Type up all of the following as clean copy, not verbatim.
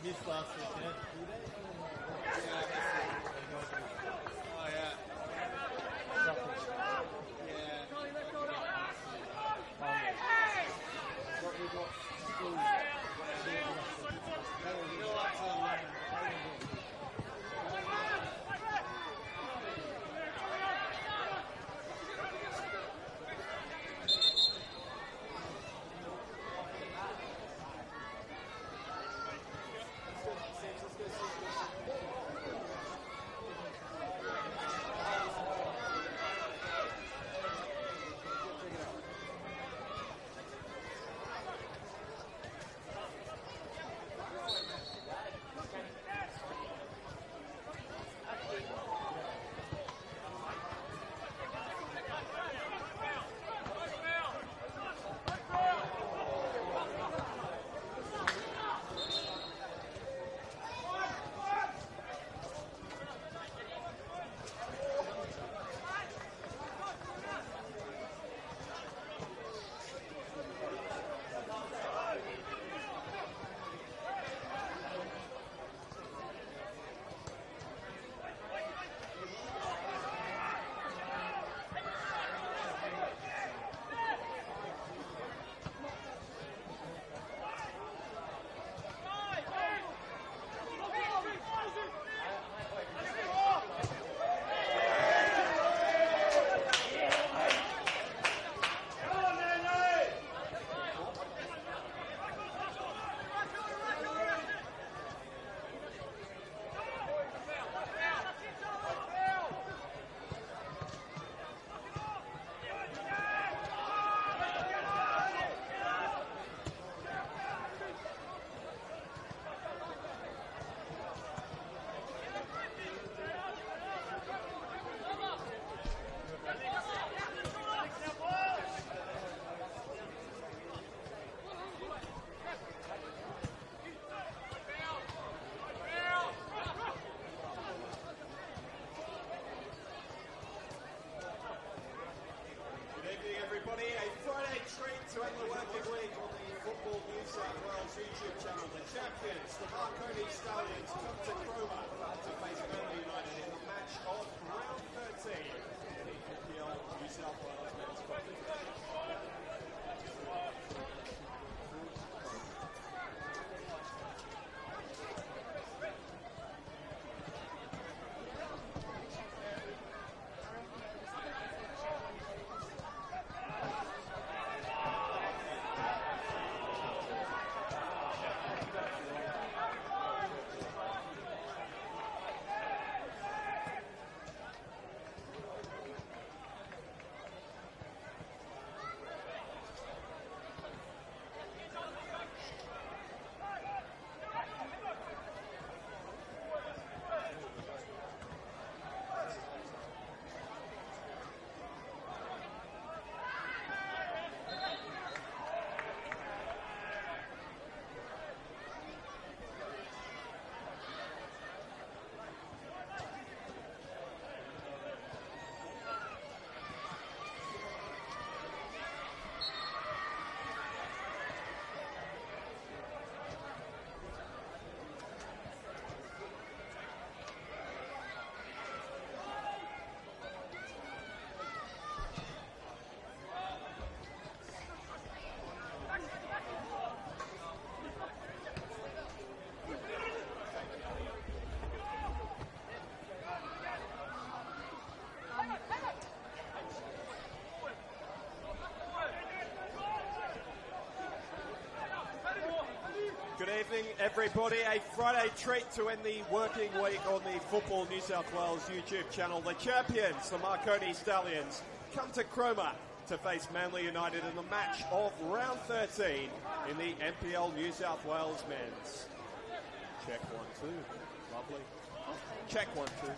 This last weekend, do they? Oh, yeah. Yeah. What we got school. to end the working week on the Football New South Wales YouTube channel. The champions, the Marconi Stallions, come to Cromer to face Burnley United in the match of round 13 in the NPL New South Wales men's competition. Good evening, everybody. A Friday treat to end the working week on the Football New South Wales YouTube channel. The champions, the Marconi Stallions, come to Cromer to face Manly United in the match of round 13 in the NPL New South Wales men's. Check 1, 2. Lovely. Check 1, 2.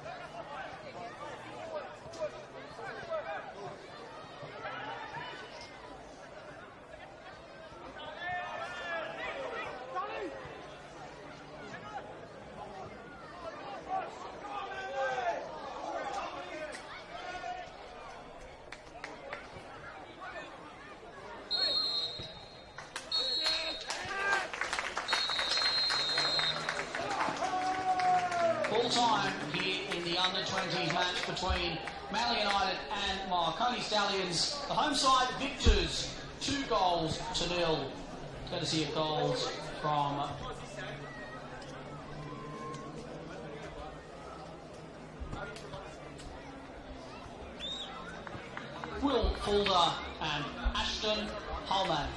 full time here in the under-20s match between Manly United and Marconi Stallions. The home side victors 2-0. Courtesy of goals from Will Fulder and Ashton Holman.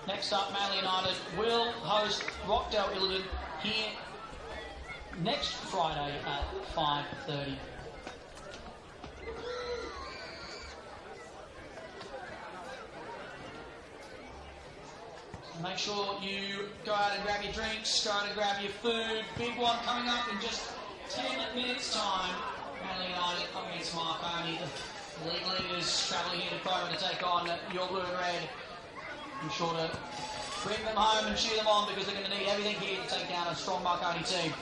Next up, Manly United will host Rockdale Illidan here next Friday at 5:30. Make sure you go out and grab your drinks, go out and grab your food. Big one coming up in just 10 minutes' time. Manly United up against Marconi. The league leaders travelling here to Cromer to take on your blue and red. I'm sure to bring them home and cheer them on because they're going to need everything here to take down a strong Marconi team.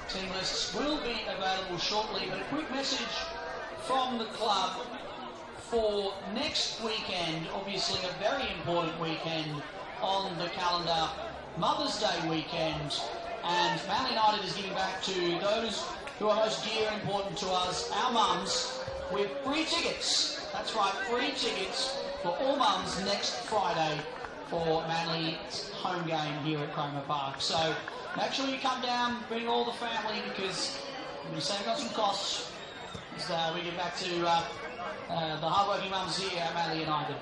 Team lists will be available shortly, but a quick message from the club for next weekend, obviously a very important weekend on the calendar, Mother's Day weekend, and Manly United is giving back to those who are most dear and important to us, our mums, with free tickets. That's right, free tickets for all mums next Friday for Manly's home game here at Cromer Park. So make sure you come down, bring all the family, because we're going to save on some costs as we get back to the hardworking mums here at Manly United.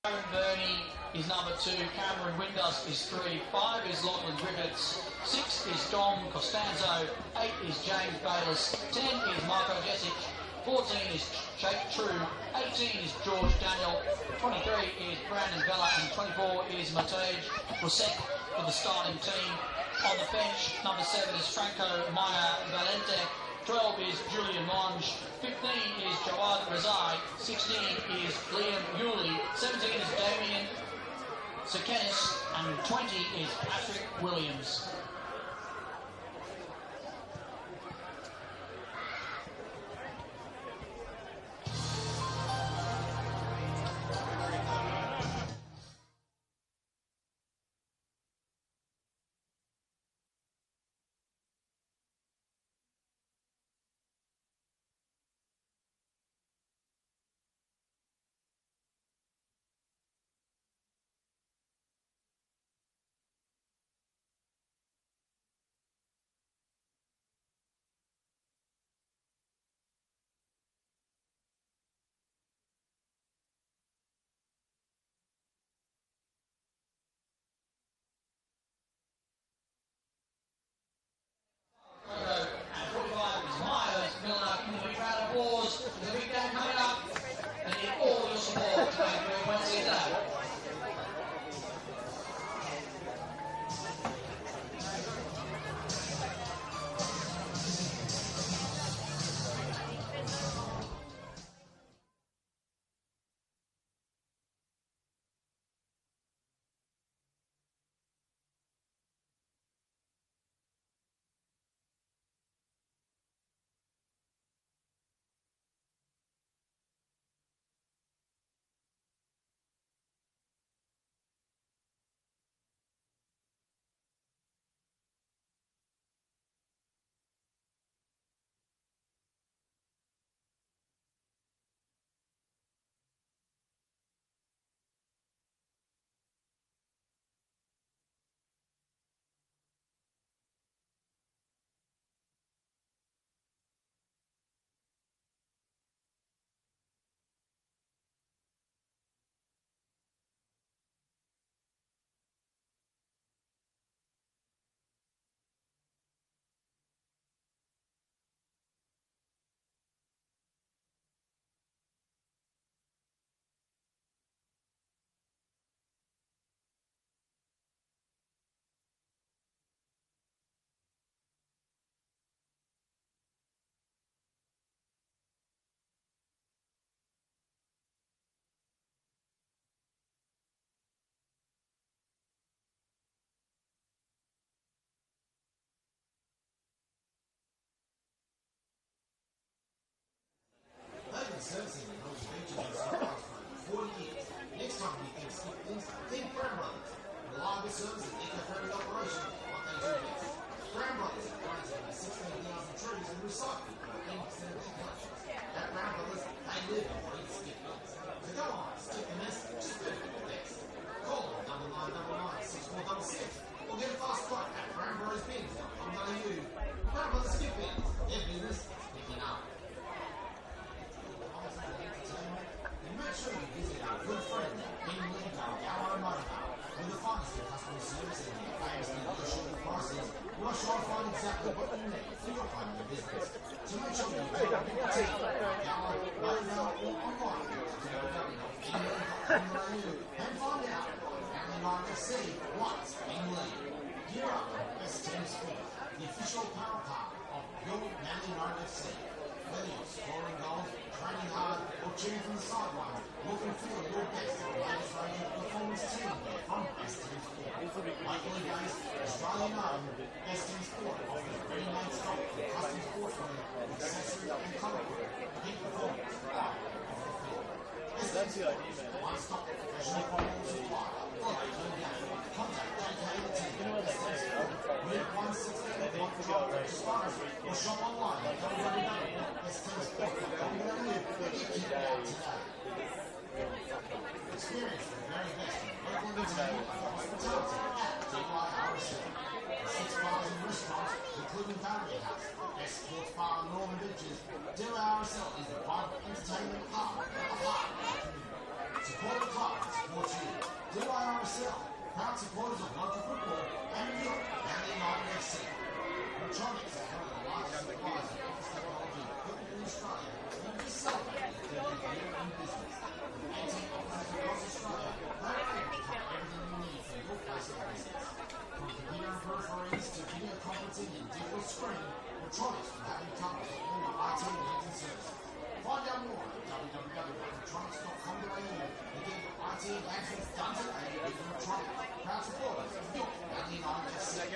Aaron Burney is number 2, Cameron Windus is 3, 5 is Lachlan Griffiths, 6 is Dom Costanzo, 8 is James Bayliss, 10 is Marco Jesic, 14 is Jake True, 18 is George Daniel, 23 is Brandon Vella, and 24 is Matej Rusek for the starting team. On the bench, number 7 is Franco Maya Valente, 12 is Julian Monge, 15 is Jawad Razai, 16 is Liam Yulee, 17 is Damien Sekenis, and 20 is Patrick Williams. Servicing and home features and supplies for 40 years. Next time you think skip things, think Brown Brothers. Reliable service and eco-friendly operation are what they do best. Brown Brothers are donating 16,000 trees and recycling for 80% of their collections. At Brown Brothers, they live and breathe skip things. So go on, skip the mess, just do it for the best. Call them 9999 6466 or get a fast quote at brownbrothersbins.com.au. Brown Brothers Skip Bins, their business is picking up. Make sure you visit our good friend Ben Lincoln Gallo Motorcar. With the finest in customer service and their famous negotiable prices, we're sure to find exactly what you need for your home and business. So make sure you visit Gallo Motorcar or online to www.benlincoln.com.au and find out why Family Line FC wants Ben Lee. Gear up for Best Team Sport, the official power partner of your Manly Line FC. Whether you're scoring goals, training hard, or cheering from the sideline, look and feel your best at the latest range of performance team from Best Team Sport. Locally based, Australian-owned, Best Team Sport offers ready-made stock for custom sportswear, accessories, and colour work. Peak performance right off the field. Best Team Sport is the one-stop professional football supply for a team game. Contact JK the team at Best Team Sport. Route 116 at Montreal, or shop online at www.bestteamsport.com.au. Experience the very best in local entertainment and hospitality at DYRC. The 6 bars and restaurants, including Battery House, Best Sports Bar in Northern Beaches, DYRC is the private entertainment hub at the heart of the community. Support the club and support you. DYRSL, proud supporters of local football and York, Manly United FC. Electronics is one of the largest suppliers of office technology equipment in Australia and is celebrating their 30th year in business. 18 offices across Australia, they are able to cover everything you need for your place of business. From computer and peripheries to video conferencing and digital screen, Electronics will have you covered for all your IT needs and services. Find out more at www.electronics.com.au and get your IT enhancements done today with Electronics. Proud supporters of York, Manly United FC.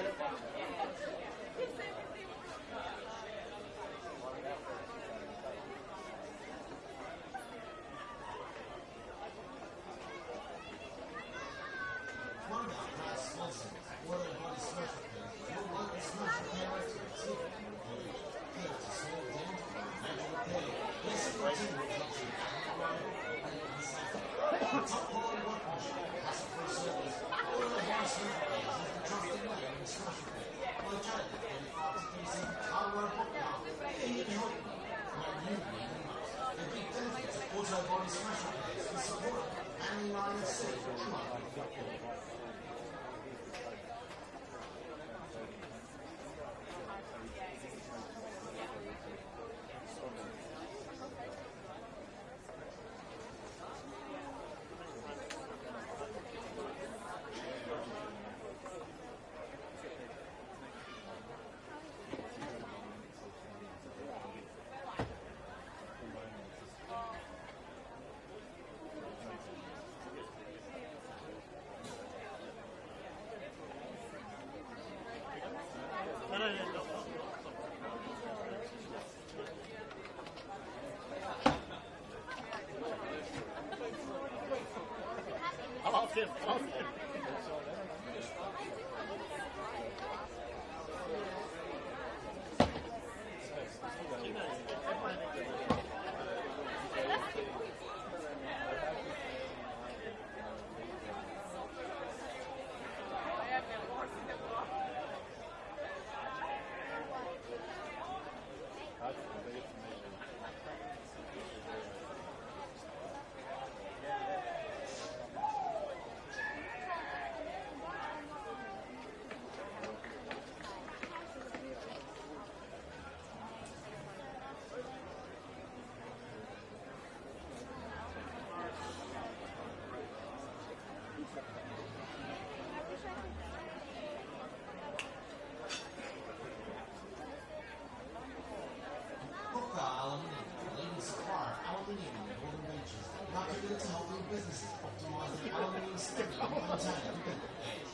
Businesses optimize their aluminium spending and maintain a competitive edge.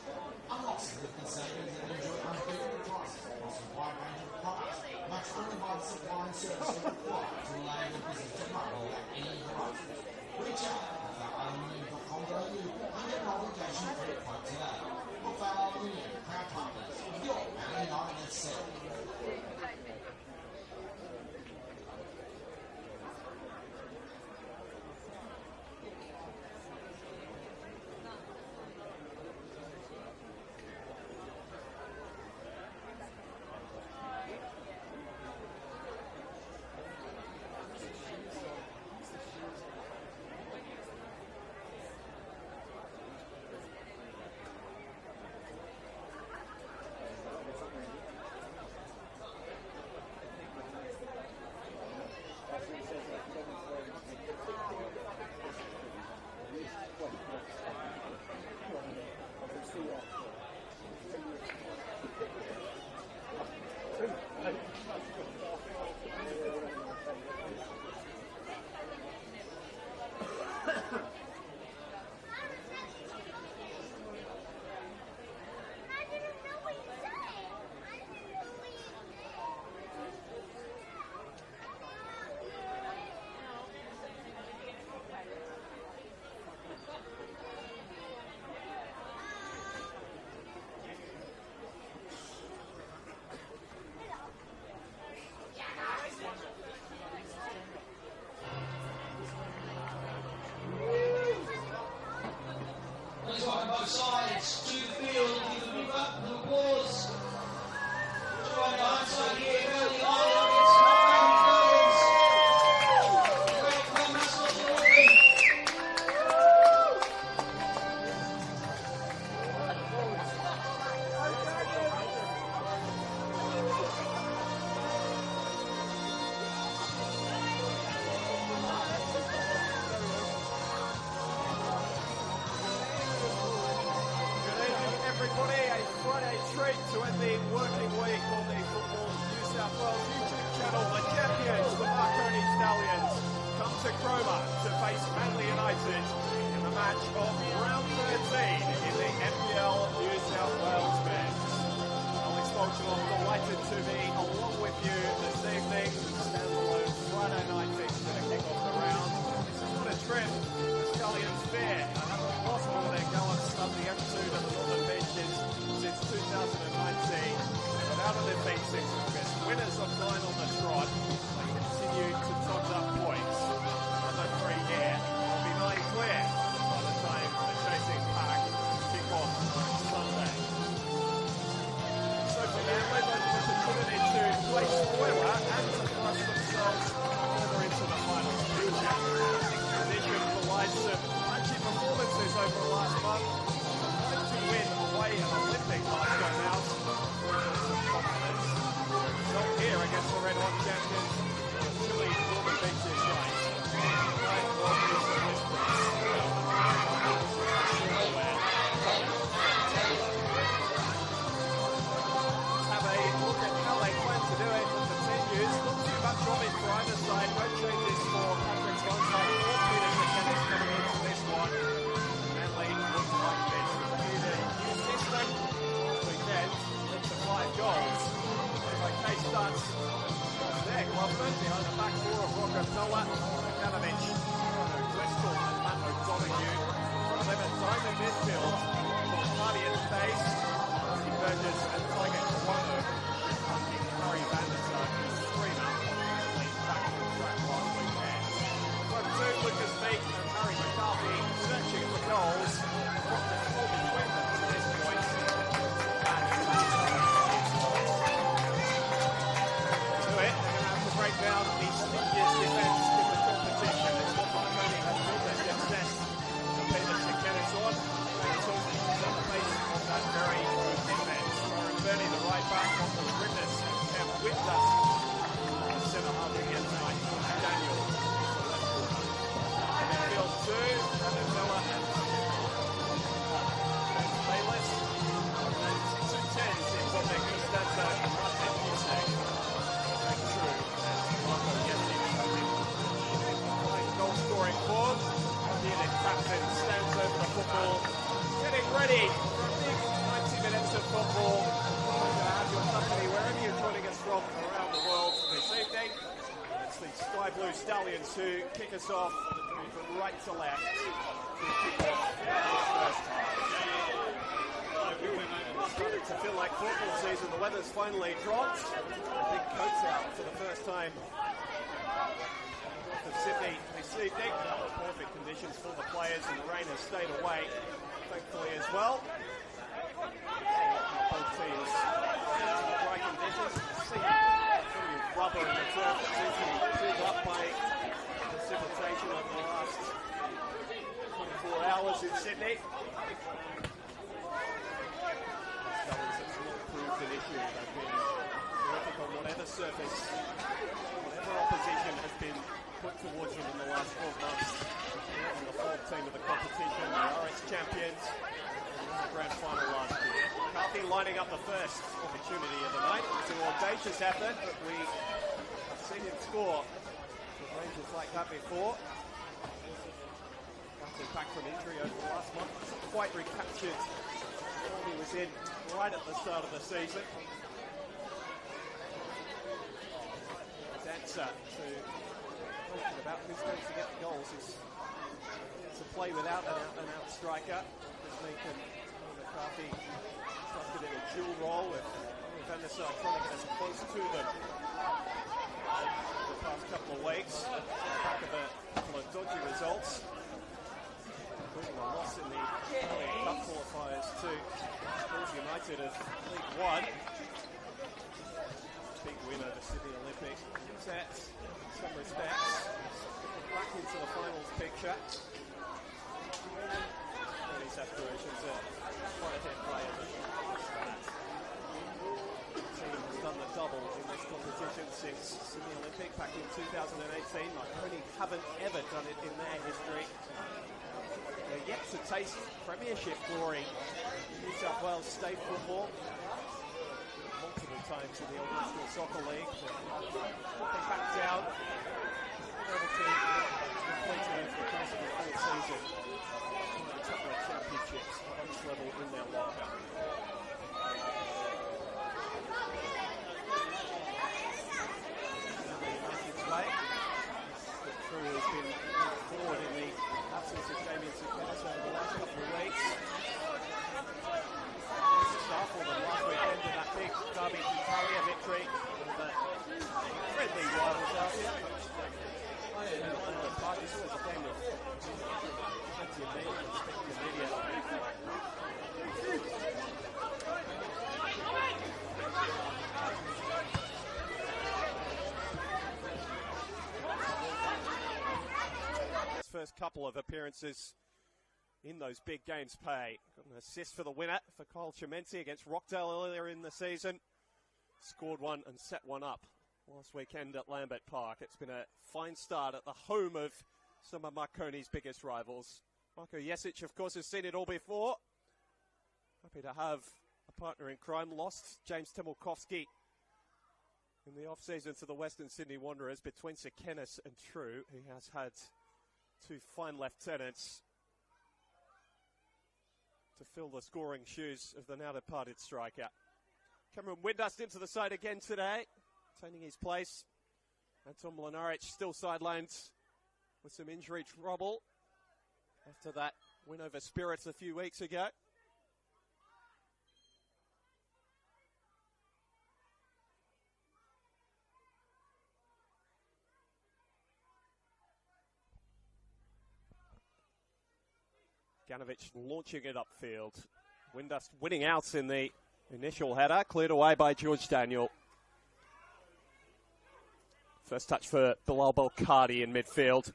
Unlock significant savings and enjoy unbeatable prices across a wide range of products, matched only by the supply and service required to allow your business to run without any interruptions. Reach out at aluminium.com.au and get an obligation-free quote today. Look for Aluminium, proud partners of your Manly United FC. to end the working week on the Football New South Wales YouTube channel. The champions, the Marconi Stallions, come to Cromer to face Manly United in the match of round 13 in the NPL New South Wales men's. Alex Bolton, delighted to be along with you this evening. Standalone Friday night fixture to kick off the round. This is not a trip. The Stallions fair. Having lost one of their gallants up the M2 to the Northern Benches since 2019. Without a defeat since August. Winners of 9 on the trot. They continue to tot up points. Number 3 here will be 9 clear by the time the chasing pack kick off Sunday. So for Manly, they've got to put it into place spoiler and to thrust themselves further into the final future. Position provides some punchy performances over the last month. Hoping to win away an Olympic Glasgow Mouse. Confidence. Result here against the Red Hot champions. Chile Northern Beaches guys. Right, well, here's the Westbrook. Have a look at how they plan to do it. The 10 years, not too much of it for either side. No changes for Patrick Gonzalez or Peter McKenna coming into this one. Manly looks like this. With a new system this weekend, led to 5 goals. Okay, starts there. Gloveman behind the back four of Rockefeller, Kanovich, Westall and Matt O'Donoghue. From them at time in midfield, Party at base, Steve Burgess and Tiger Kawano. Harry Van der Sar, who's 3 up, late back on track last weekend. Front two, Lucas Meek and Harry McCarthy searching for goals. What the score between them to this point? Break down the stingiest defence in the competition. It's what Marconi has built their success to Peter McKenna's on. They took on the base of that very good defence. Warren Burney, the right back, on the Griffiths and Cam Whitler. Centre half again tonight, Daniel. Midfield 2, Brandon Miller and Bayless. And 2 10s in Bobek Costanza and Martin Husek. True. Goal-scoring form. The captain stands over the football, getting ready for a big 90 minutes of football. We're going to have your company wherever you're joining us from around the world this evening. It's the Sky Blue Stallions who kick us off from right to left to kick off this first half. Starting to feel like football season. The weather's finally dropped. Big coats out for the first time north of Sydney this evening. Perfect conditions for the players, and the rain has stayed away, thankfully, as well. Both teams in dry conditions. See rubber in the turf. It seems to be filled up by precipitation over the last 24 hours in Sydney. It's not proved an issue. They've been terrific on whatever surface, whatever opposition has been put towards them in the last 12 months. In the 4th team of the competition, the RS champions, and the grand final last year. McCarthy lining up the first opportunity of the night. It's an audacious effort, but we have seen him score with ranges like that before. Bouncing back from injury over the last month, hasn't quite recaptured he was in right at the start of the season. His answer to the question about who's going to get the goals is to play without an out-and-out striker. Meek and McCarthy trusted in a dual role with Van der Sar trying to get as close to them the past couple of weeks. Back of a couple of dodgy results. Including a loss in the Australian Cup qualifiers to Bulls United of League One. Big win over Sydney Olympic. Set in some respects. Back into the finals picture. And his aspirations are quite a hit player. The team has done the double in this competition since Sydney Olympic back in 2018. Marconi haven't ever done it in their history. They're yet to taste premiership glory in New South Wales state football. times in the Old National Soccer League. Dropping back down, able to complete it over the course of the full season. A couple of championships at each level in their locker. Crew has been moved forward in the absence of Damien Zucchetti over the last couple of weeks. Starfall them last weekend in that big Derby Italia victory over friendly rivals out here. The park is always a game of plenty of media and spectacular media. First couple of appearances in those big games pay. Got an assist for the winner for Kyle Chimenzi against Rockdale earlier in the season. Scored one and set one up last weekend at Lambert Park. It's been a fine start at the home of some of Marconi's biggest rivals. Marko Jesic, of course, has seen it all before. Happy to have a partner in crime. Lost James Temulkovsky in the off-season to the Western Sydney Wanderers between Sekenis and True. He has had two fine lieutenants to fill the scoring shoes of the now departed striker. Cameron Windust into the side again today, retaining his place. Anton Mlinaric still sidelined with some injury trouble after that win over Spirits a few weeks ago. Ganovic launching it upfield. Windust winning out in the initial header, cleared away by George Daniel. First touch for Bilal Belkadi in midfield.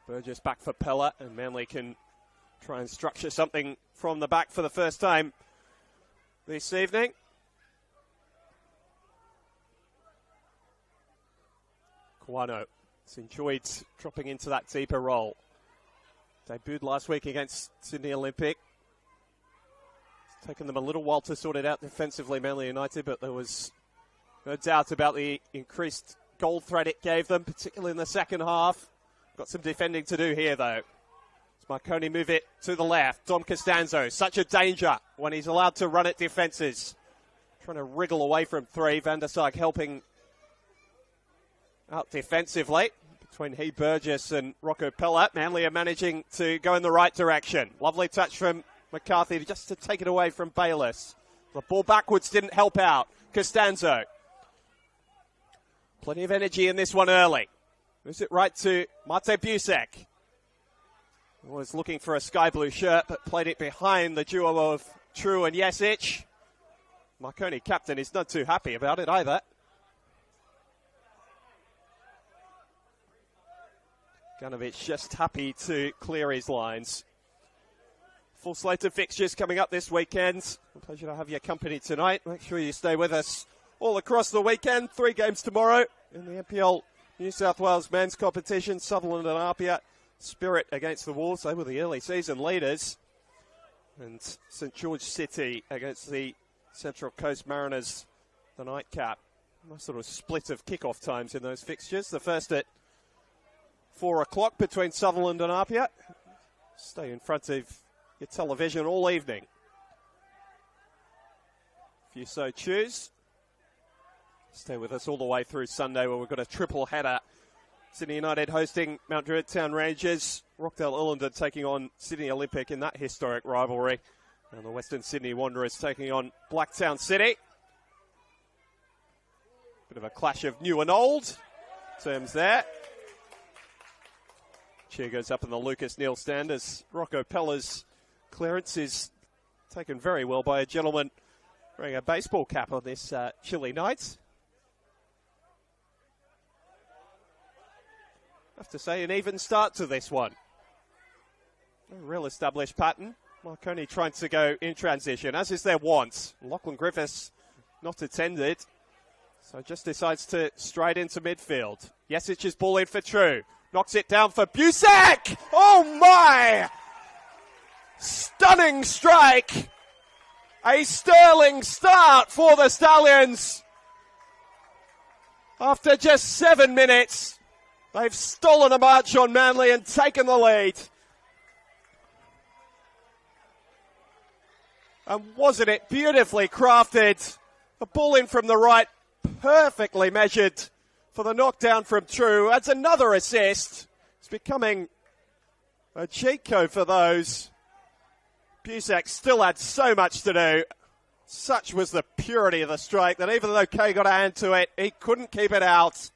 Burgess back for Pella, and Manly can try and structure something from the back for the first time this evening. Kawano has enjoyed dropping into that deeper role. Debuted last week against Sydney Olympic. It's taken them a little while to sort it out defensively, Manly United, but there was no doubt about the increased goal threat it gave them, particularly in the second half. Got some defending to do here, though. As Marconi move it to the left. Dom Costanzo, such a danger when he's allowed to run at defences. Trying to wriggle away from three. Van der Sar helping out defensively between he, Burgess and Rocco Pella. Manly are managing to go in the right direction. Lovely touch from McCarthy just to take it away from Bayliss. The ball backwards didn't help out. Costanzo. Plenty of energy in this one early. Moves it right to Mate Busek. Was looking for a sky blue shirt, but played it behind the duo of True and Jesic. Marconi captain is not too happy about it either. Ganovic just happy to clear his lines. Full slate of fixtures coming up this weekend. A pleasure to have your company tonight. Make sure you stay with us all across the weekend. 3 games tomorrow in the NPL New South Wales men's competition. Sutherland and Apia. Spirit against the Wolves. They were the early season leaders. And St George City against the Central Coast Mariners, the nightcap. Nice sort of split of kickoff times in those fixtures. The first at 4 o'clock between Sutherland and Apia. Stay in front of your television all evening, if you so choose. Stay with us all the way through Sunday, where we've got a triple header. Sydney United hosting Mount Druitt Town Rangers. Rockdale Illingdon taking on Sydney Olympic in that historic rivalry. And the Western Sydney Wanderers taking on Blacktown City. Bit of a clash of new and old terms there. Cheer goes up in the Lucas Neal stand as Rocco Pella's clearance is taken very well by a gentleman wearing a baseball cap on this chilly night. I have to say, an even start to this one. A real established pattern. Marconi trying to go in transition, as is their want. Lachlan Griffiths not attended, so just decides to stride into midfield. Jesic's ball in for True. Knocks it down for Busek! Oh my! Stunning strike A sterling start for the Stallions. After just 7 minutes, they've stolen a march on Manly and taken the lead. And wasn't it beautifully crafted? The ball in from the right, perfectly measured for the knockdown from True. Adds another assist. It's becoming a cheat code for those. Busak still had so much to do. Such was the purity of the strike that even though Kay got a hand to it, he couldn't keep it out.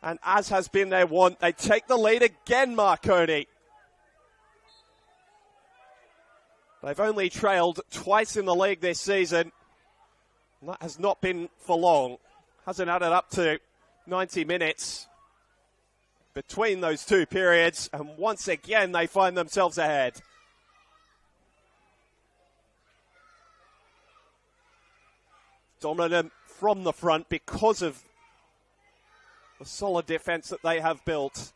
And as has been their want, they take the lead again, Marconi. They've only trailed twice in the league this season. And that has not been for long. Hasn't added up to 90 minutes between those two periods. And once again, they find themselves ahead. Dominant from the front because of the solid defence that they have built.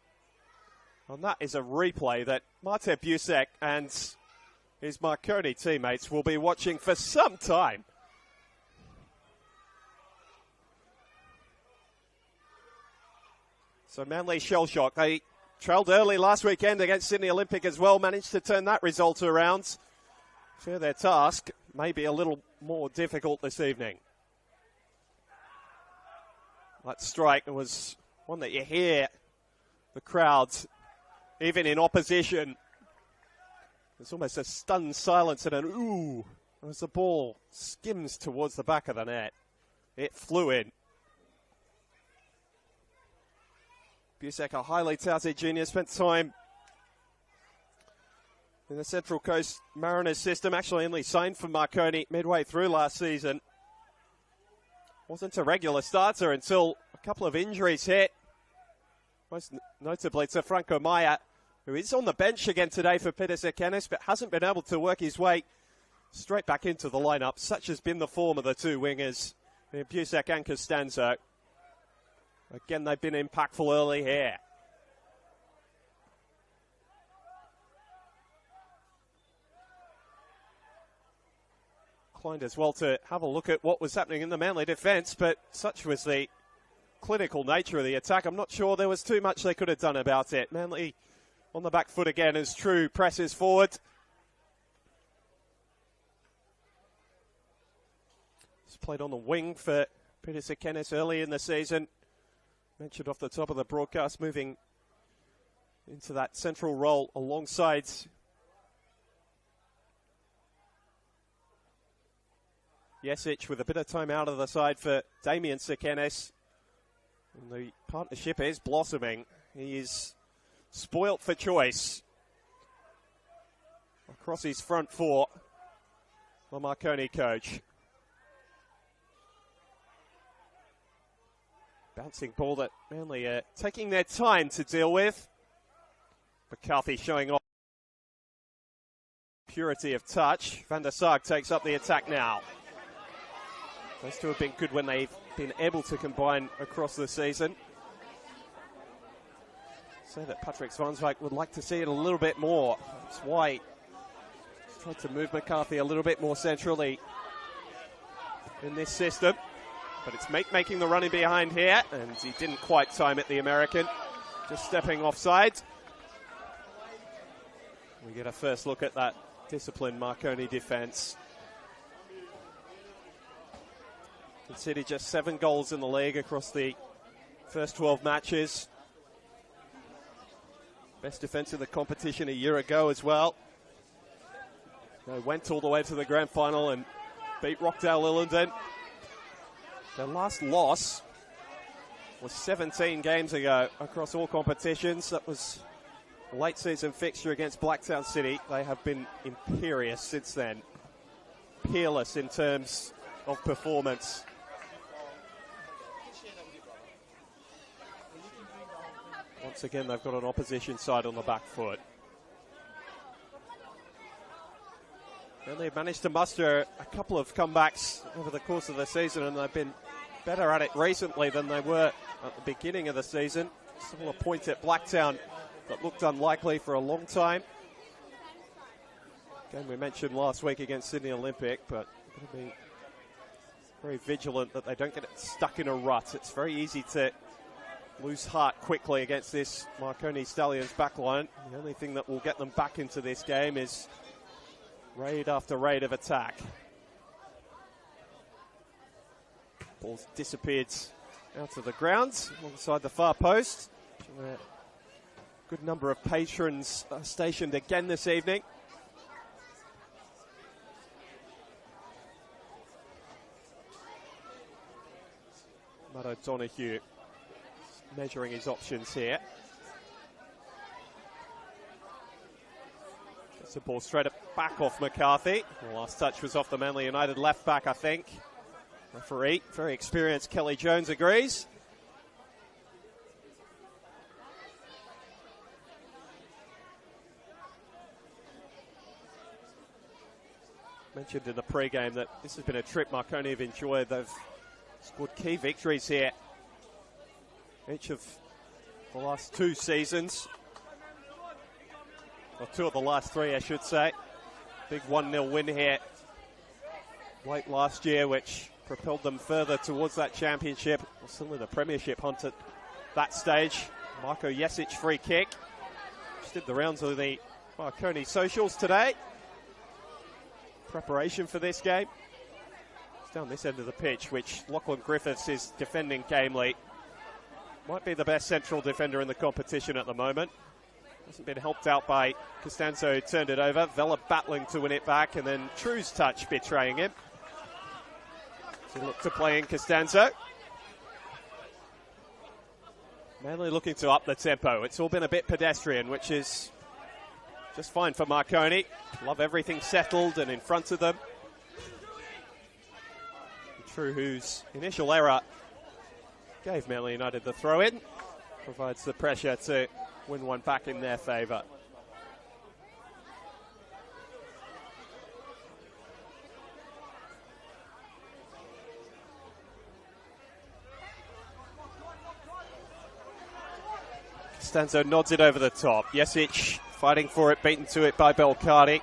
And that is a replay that Mate Busak and his Marconi teammates will be watching for some time. So Manly shell shock. They trailed early last weekend against Sydney Olympic as well, managed to turn that result around. Fear their task may be a little more difficult this evening. That strike was one that you hear the crowds, even in opposition. There's almost a stunned silence and an ooh as the ball skims towards the back of the net. It flew in. Busak, a highly touted junior, spent time in the Central Coast Mariners system. Actually only signed for Marconi midway through last season. Wasn't a regular starter until a couple of injuries hit. Most notably to Franco Maya, who is on the bench again today for Peter Sekenis, but hasn't been able to work his way straight back into the lineup. Such has been the form of the two wingers, Busak and Costanzo. Again, they've been impactful early here. Inclined as well to have a look at what was happening in the Manly defence, but such was the clinical nature of the attack. I'm not sure there was too much they could have done about it. Manly on the back foot again as True presses forward. He's played on the wing for Peter Sekenis early in the season. Mentioned off the top of the broadcast, moving into that central role alongside Jesic, with a bit of time out of the side for Damien Sekenis. And the partnership is blossoming. He is spoilt for choice across his front four, the Marconi coach. Bouncing ball that Manly are taking their time to deal with. McCarthy showing off purity of touch. Van der Sarg takes up the attack now. Those two have been good when they've been able to combine across the season. Say that Patrick Svanswijk would like to see it a little bit more. That's why he's tried to move McCarthy a little bit more centrally in this system. But it's making the running behind here, and he didn't quite time it, the American. Just stepping offside. We get a first look at that disciplined Marconi defence. Conceded just 7 goals in the league across the first 12 matches. Best defence in the competition a year ago as well. They went all the way to the grand final and beat Rockdale Illingdon. Their last loss was 17 games ago across all competitions. That was a late season fixture against Blacktown City. They have been imperious since then. Peerless in terms of performance. Once again, they've got an opposition side on the back foot. And they've managed to muster a couple of comebacks over the course of the season, and they've been better at it recently than they were at the beginning of the season. Still a point at Blacktown that looked unlikely for a long time. Again, we mentioned last week against Sydney Olympic, but we're going to be very vigilant that they don't get stuck in a rut. It's very easy to lose heart quickly against this Marconi Stallions backline. The only thing that will get them back into this game is raid after raid of attack. Ball's disappeared out of the ground alongside the far post. Good number of patrons stationed again this evening. Matt O'Donoghue measuring his options here. Gets the ball straight back off McCarthy. The last touch was off the Manly United left back, I think. Referee, very experienced Kelly Jones, agrees. Mentioned in the pre-game that this has been a trip Marconi have enjoyed. They've scored key victories here each of the last 2 seasons, or 2 of the last 3, I should say. Big 1-0 win here late last year, which propelled them further towards that championship. Still in the premiership hunt at that stage. Marco Jesic free kick. Just did the rounds of the Marconi socials today. Preparation for this game. It's down this end of the pitch, which Lachlan Griffiths is defending gamely. Might be the best central defender in the competition at the moment. Hasn't been helped out by Costanzo, who turned it over. Vela battling to win it back, and then True's touch betraying him. So look to play in Costanzo. Manly looking to up the tempo. It's all been a bit pedestrian, which is just fine for Marconi. Love everything settled and in front of them. True, whose initial error gave Manly United the throw-in, provides the pressure to win one back in their favour. Costanzo nods it over the top. Jesic fighting for it, beaten to it by Belcardi.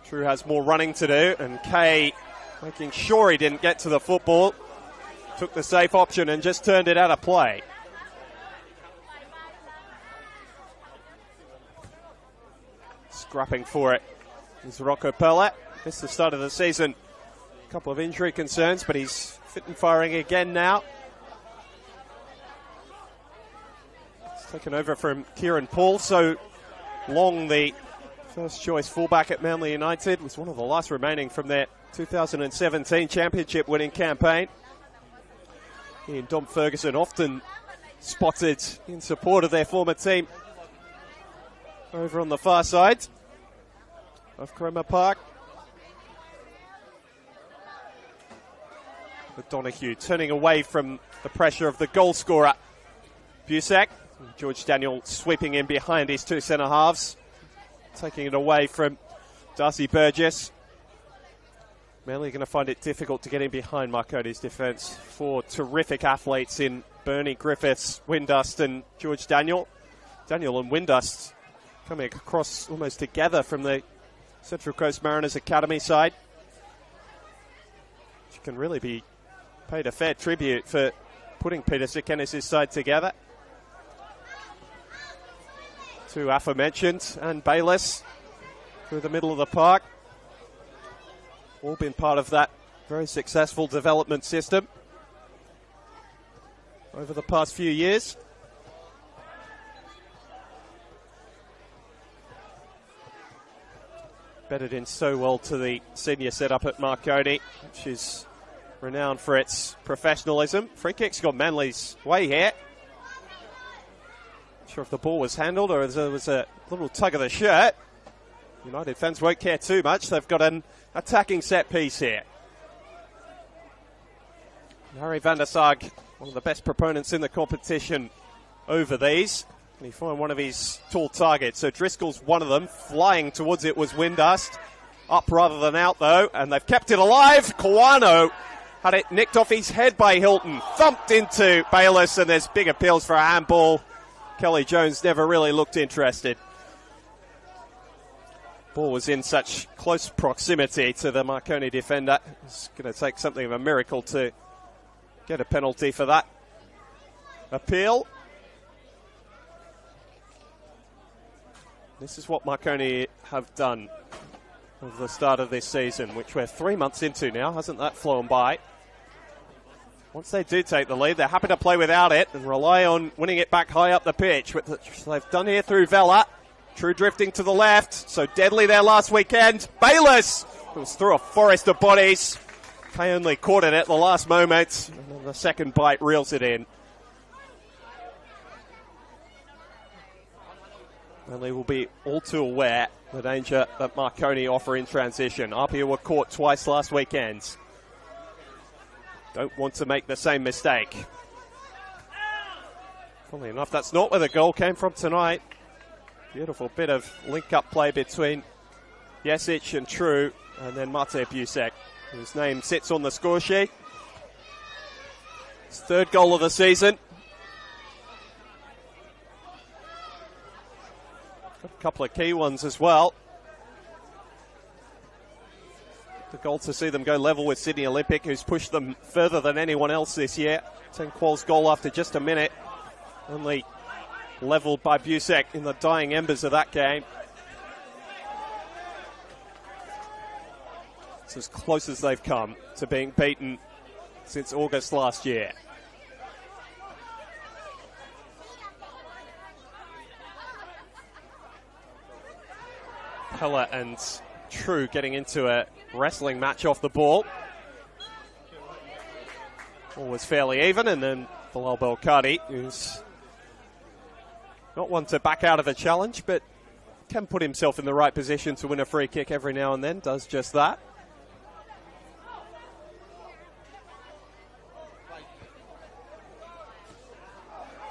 True has more running to do, and Kay making sure he didn't get to the football. Took the safe option and just turned it out of play. Scrapping for it is Rocco Pellet. Missed the start of the season. A couple of injury concerns, but he's fit and firing again now. It's taken over from Kieran Paul. So Long, the first choice fullback at Manly United, was one of the last remaining from their 2017 championship winning campaign. He and Dom Ferguson often spotted in support of their former team over on the far side of Cromer Park. O'Donoghue turning away from the pressure of the goal scorer, Busak. George Daniel sweeping in behind his 2 centre halves, taking it away from Darcy Burgess. Manly going to find it difficult to get in behind Marconi's defence. 4 terrific athletes in Bernie Griffiths, Windust and George Daniel. Daniel and Windust coming across almost together from the Central Coast Mariners Academy side. Which can really be paid a fair tribute for putting Peter Sikenis' side together. 2 aforementioned and Bayless through the middle of the park. All been part of that very successful development system over the past few years. Bedded in so well to the senior setup at Marconi, which is renowned for its professionalism. Free kick's got Manly's way here. Not sure if the ball was handled or there was a little tug of the shirt. United fans won't care too much. They've got an attacking set piece here. Harry van der Sag, one of the best proponents in the competition over these. And he found one of his tall targets. So Driscoll's one of them. Flying towards it was Windust. Up rather than out, though. And they've kept it alive. Kawano had it nicked off his head by Hilton. Thumped into Bayless, and there's big appeals for a handball. Kelly Jones never really looked interested. Ball was in such close proximity to the Marconi defender. It's going to take something of a miracle to get a penalty for that. Appeal. This is what Marconi have done over the start of this season, which we're 3 months into now. Hasn't that flown by? Once they do take the lead, they're happy to play without it and rely on winning it back high up the pitch, which they've done here through Vela. True drifting to the left, so deadly there last weekend. Bayless was through a forest of bodies. Kay only caught it at the last moment, and then the second bite reels it in. And they will be all too aware of the danger that Marconi offer in transition. Apia were caught twice last weekend. Don't want to make the same mistake. Funnily enough, that's not where the goal came from tonight. Beautiful bit of link-up play between Jesic and True, and then Mate Busek, whose name sits on the score sheet. His third goal of the season. Got a couple of key ones as well. The goal to see them go level with Sydney Olympic, who's pushed them further than anyone else this year. 10 Qual's goal after just a minute. Only levelled by Busek in the dying embers of that game. It's as close as they've come to being beaten since August last year. Pella and True getting into a wrestling match off the ball. All was fairly even, and then Bilal Belkadi, who's not one to back out of a challenge, but can put himself in the right position to win a free kick every now and then, does just that.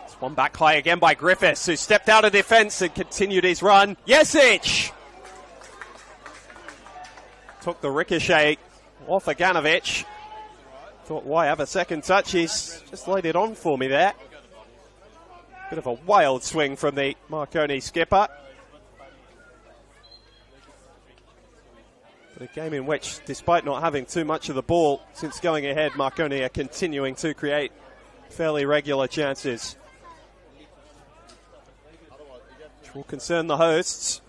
It's one back high again by Griffiths, who stepped out of defence and continued his run. Jesic! Took the ricochet off Aganovic. Thought, why have a second touch? He's just laid it on for me there. Bit of a wild swing from the Marconi skipper. But a game in which, despite not having too much of the ball since going ahead, Marconi are continuing to create fairly regular chances, which will concern the hosts.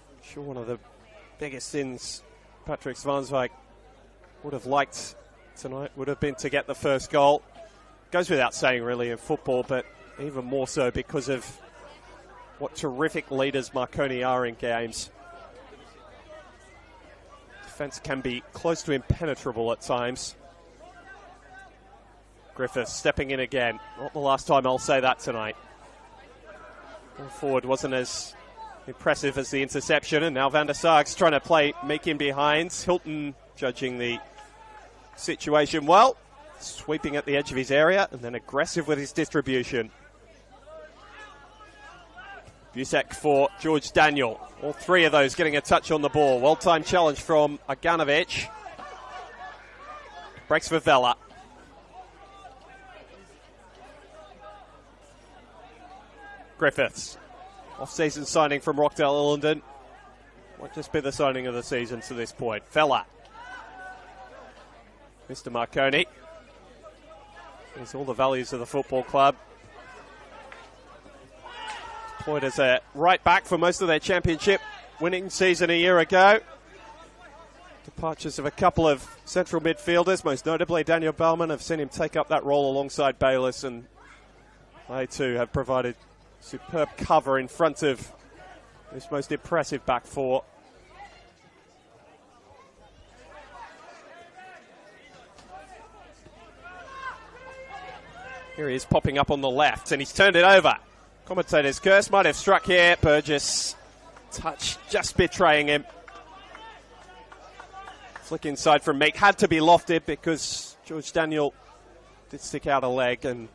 I'm sure one of the biggest sins Patrick Svanswijk would have liked tonight would have been to get the first goal. Goes without saying really in football, but even more so because of what terrific leaders Marconi are in games. Defence can be close to impenetrable at times. Griffiths stepping in again. Not the last time I'll say that tonight. Ball forward wasn't as impressive as the interception, and now Van der Sarg's trying to make in behind. Hilton judging the situation well. Sweeping at the edge of his area and then aggressive with his distribution. Busek for George Daniel. All three of those getting a touch on the ball. Well-timed challenge from Aganovic. Breaks for Vela. Griffiths. Off-season signing from Rockdale Illingdon. Might just be the signing of the season to this point. Vela. Mr. Marconi. There's all the values of the football club. Deployed as a right back for most of their championship winning season a year ago. Departures of a couple of central midfielders, most notably Daniel Bellman, have seen him take up that role alongside Bayless, and they too have provided superb cover in front of this most impressive back four. Here he is popping up on the left, and he's turned it over. Commentator's curse might have struck here. Burgess touch just betraying him. Flick inside from Meek. Had to be lofted because George Daniel did stick out a leg, and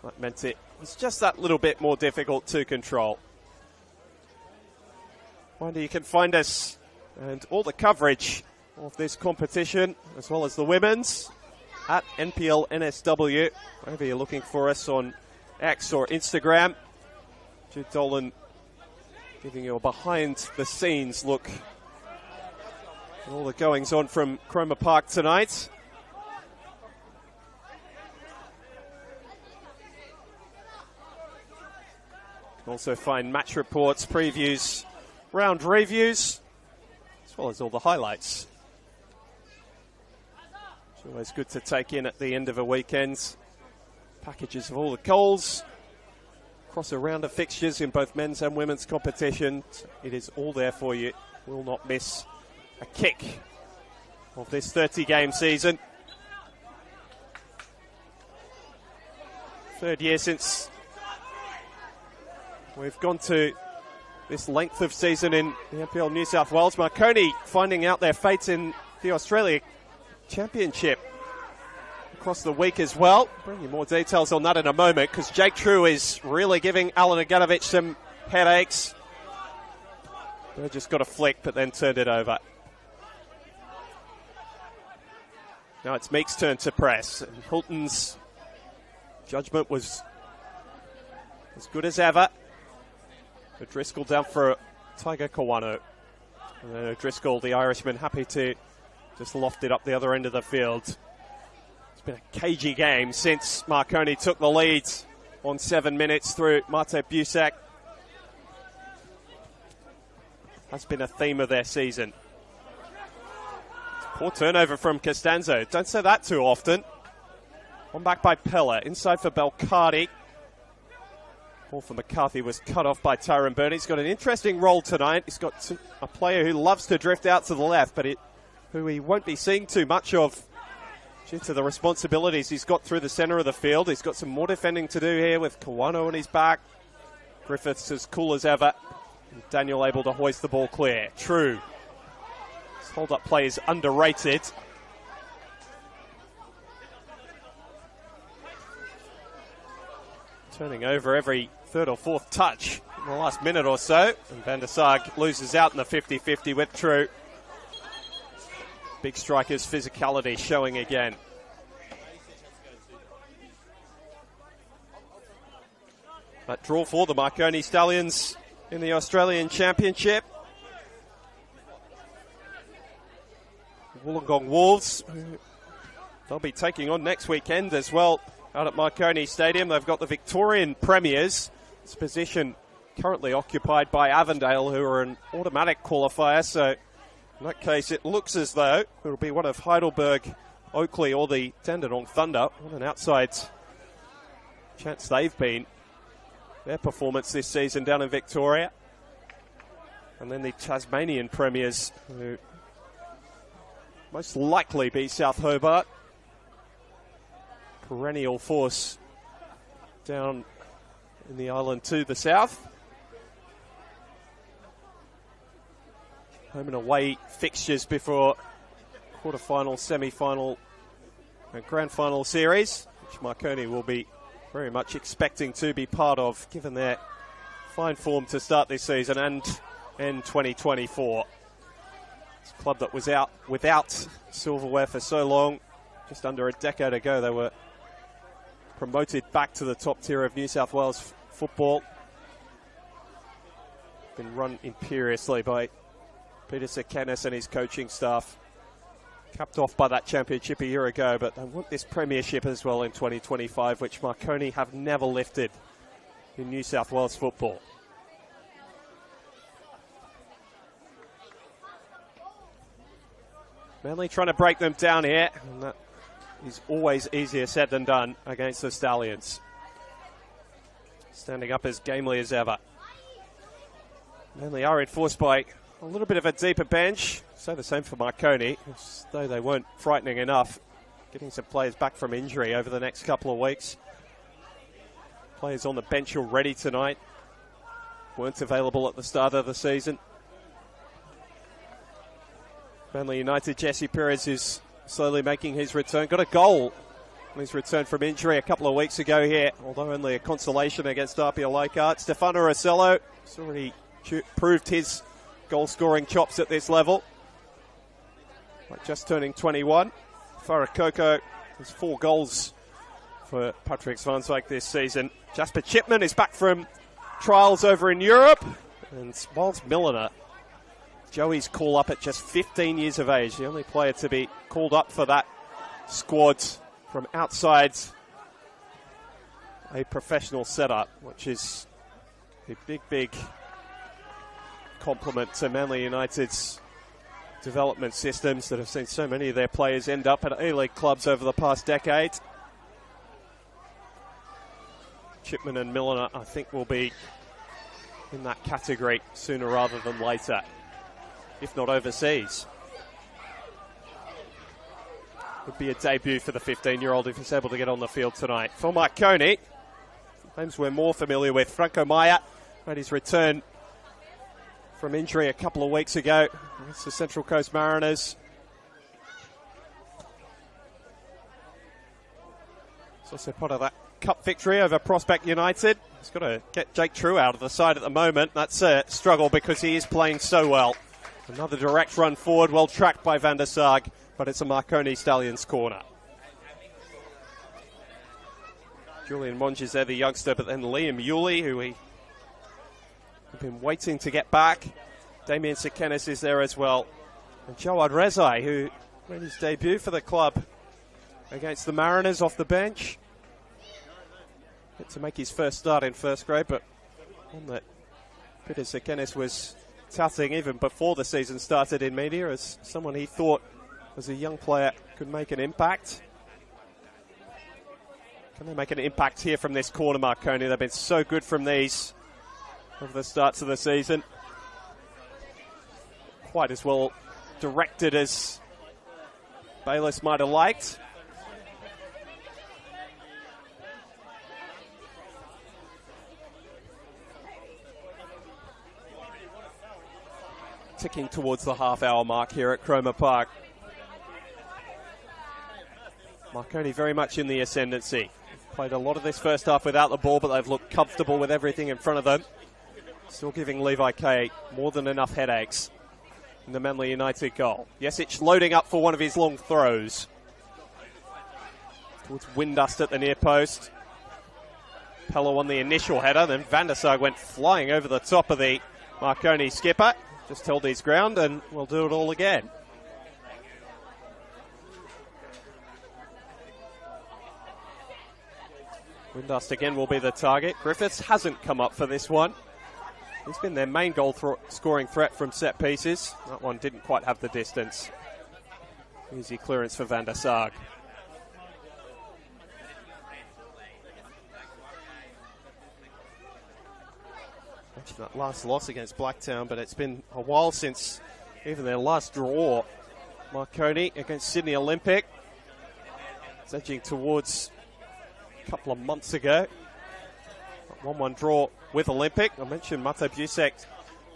that meant it was just that little bit more difficult to control. Reminder, you can find us and all the coverage of this competition, as well as the women's, at NPL NSW, wherever you're looking for us on X or Instagram. Jude Dolan giving you a behind-the-scenes look at all the goings-on from Cromer Park tonight. You can also find match reports, previews, round reviews, as well as all the highlights. It's always good to take in at the end of a weekend. Packages of all the goals across a round of fixtures in both men's and women's competition. It is all there for you. Will not miss a kick of this 30-game season. Third year since we've gone to this length of season in the NPL New South Wales. Marconi finding out their fate in the Australia Championship across the week as well. Bring you more details on that in a moment, because Jake True is really giving Alan Aganovich some headaches. They just got a flick, but then turned it over. Now it's Meek's turn to press, and Hilton's judgment was as good as ever. O'Driscoll down for Tiger Kawano. And then O'Driscoll, the Irishman, happy to just loft it up the other end of the field. It's been a cagey game since Marconi took the lead on 7 minutes through Mate Busak. That's been a theme of their season. Poor turnover from Costanzo. Don't say that too often. One back by Pella. Inside for Belcardi. Ball for McCarthy was cut off by Tyrone Byrne. He's got an interesting role tonight. He's got a player who loves to drift out to the left, but who he won't be seeing too much of due to the responsibilities he's got through the centre of the field. He's got some more defending to do here with Kawano on his back. Griffiths as cool as ever. And Daniel able to hoist the ball clear. True. His hold-up play is underrated. Turning over every third or fourth touch in the last minute or so. And Van der Sarg loses out in the 50-50 with True. Big striker's physicality showing again. That draw for the Marconi Stallions in the Australian Championship. Wollongong Wolves, they'll be taking on next weekend as well out at Marconi Stadium. They've got the Victorian Premiers. This position currently occupied by Avondale, who are an automatic qualifier, so in that case, it looks as though it'll be one of Heidelberg, Oakley, or the Dandenong Thunder. What an outside chance they've been. Their performance this season down in Victoria. And then the Tasmanian Premiers, who most likely be South Hobart. Perennial force down in the island to the south. Home and away fixtures before quarter-final, semi-final and grand final series, which Marconi will be very much expecting to be part of, given their fine form to start this season and end 2024. It's a club that was out without silverware for so long. Just under a decade ago, they were promoted back to the top tier of New South Wales football. Been run imperiously by Peter Sakanis and his coaching staff. Capped off by that championship a year ago, but they want this premiership as well in 2025, which Marconi have never lifted in New South Wales football. Manly trying to break them down here, and that is always easier said than done against the Stallions. Standing up as gamely as ever. Manly are enforced by a little bit of a deeper bench. So the same for Marconi, as though they weren't frightening enough. Getting some players back from injury over the next couple of weeks. Players on the bench already tonight. Weren't available at the start of the season. Manly United, Jesse Perez is slowly making his return. Got a goal on his return from injury a couple of weeks ago here, although only a consolation against Apia Leichhardt. Stefano Rossello has already proved his goal-scoring chops at this level. Like just turning 21. Farakoko has 4 goals for Patrick Svanswijk this season. Jasper Chipman is back from trials over in Europe And Miles Milliner, Joey's call up at just 15 years of age, the only player to be called up for that squad from outside a professional setup, which is a big compliment to Manly United's development systems that have seen so many of their players end up at A-League clubs over the past decade. Chipman and Milliner, I think, will be in that category sooner rather than later, if not overseas. Would be a debut for the 15-year-old if he's able to get on the field tonight. For Marconi, names we're more familiar with, Franco Maya made his return from injury a couple of weeks ago against the Central Coast Mariners. It's also part of that cup victory over Prospect United. He's got to get Jake True out of the side at the moment. That's a struggle because he is playing so well. Another direct run forward, well tracked by Van der Sarg, but it's a Marconi Stallions corner. Julian Monge is there, the youngster, but then Liam Yulee, who we have been waiting to get back. Damien Sekenis is there as well. And Jawad Rezai, who made his debut for the club against the Mariners off the bench. Get to make his first start in first grade, but one that Peter Sekenis was touting even before the season started in media as someone he thought as a young player could make an impact. Can they make an impact here from this corner, Marconi? They've been so good from these over the starts of the season. Quite as well directed as Bayliss might have liked. Ticking towards the half-hour mark here at Cromer Park. Marconi very much in the ascendancy. Played a lot of this first half without the ball, but they've looked comfortable with everything in front of them. Still giving Levi Kay more than enough headaches in the Manly United goal. Yesic loading up for one of his long throws. Towards Windust at the near post. Pella won the initial header, then Van der Sarg went flying over the top of the Marconi skipper. Just held his ground and will do it all again. Windust again will be the target. Griffiths hasn't come up for this one. He's been their main goal scoring threat from set pieces. That one didn't quite have the distance. Easy clearance for Van der Sarg. Mentioned that last loss against Blacktown, but it's been a while since even their last draw. Marconi against Sydney Olympic. It's edging towards a couple of months ago. 1-1 draw with Olympic. I mentioned Mate Busek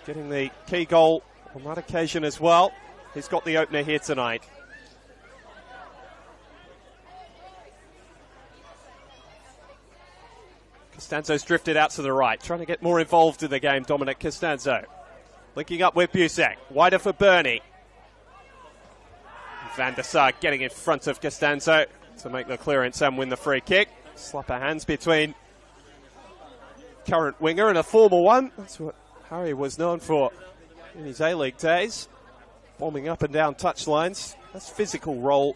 getting the key goal on that occasion as well. He's got the opener here tonight. Costanzo's drifted out to the right, trying to get more involved in the game, Dominic Costanzo. Linking up with Busek, wider for Burney. Van der Sarg getting in front of Costanzo to make the clearance and win the free kick. Slap of hands between current winger and a former one. That's what Harry was known for in his A-League days. Bombing up and down touchlines. That's a physical role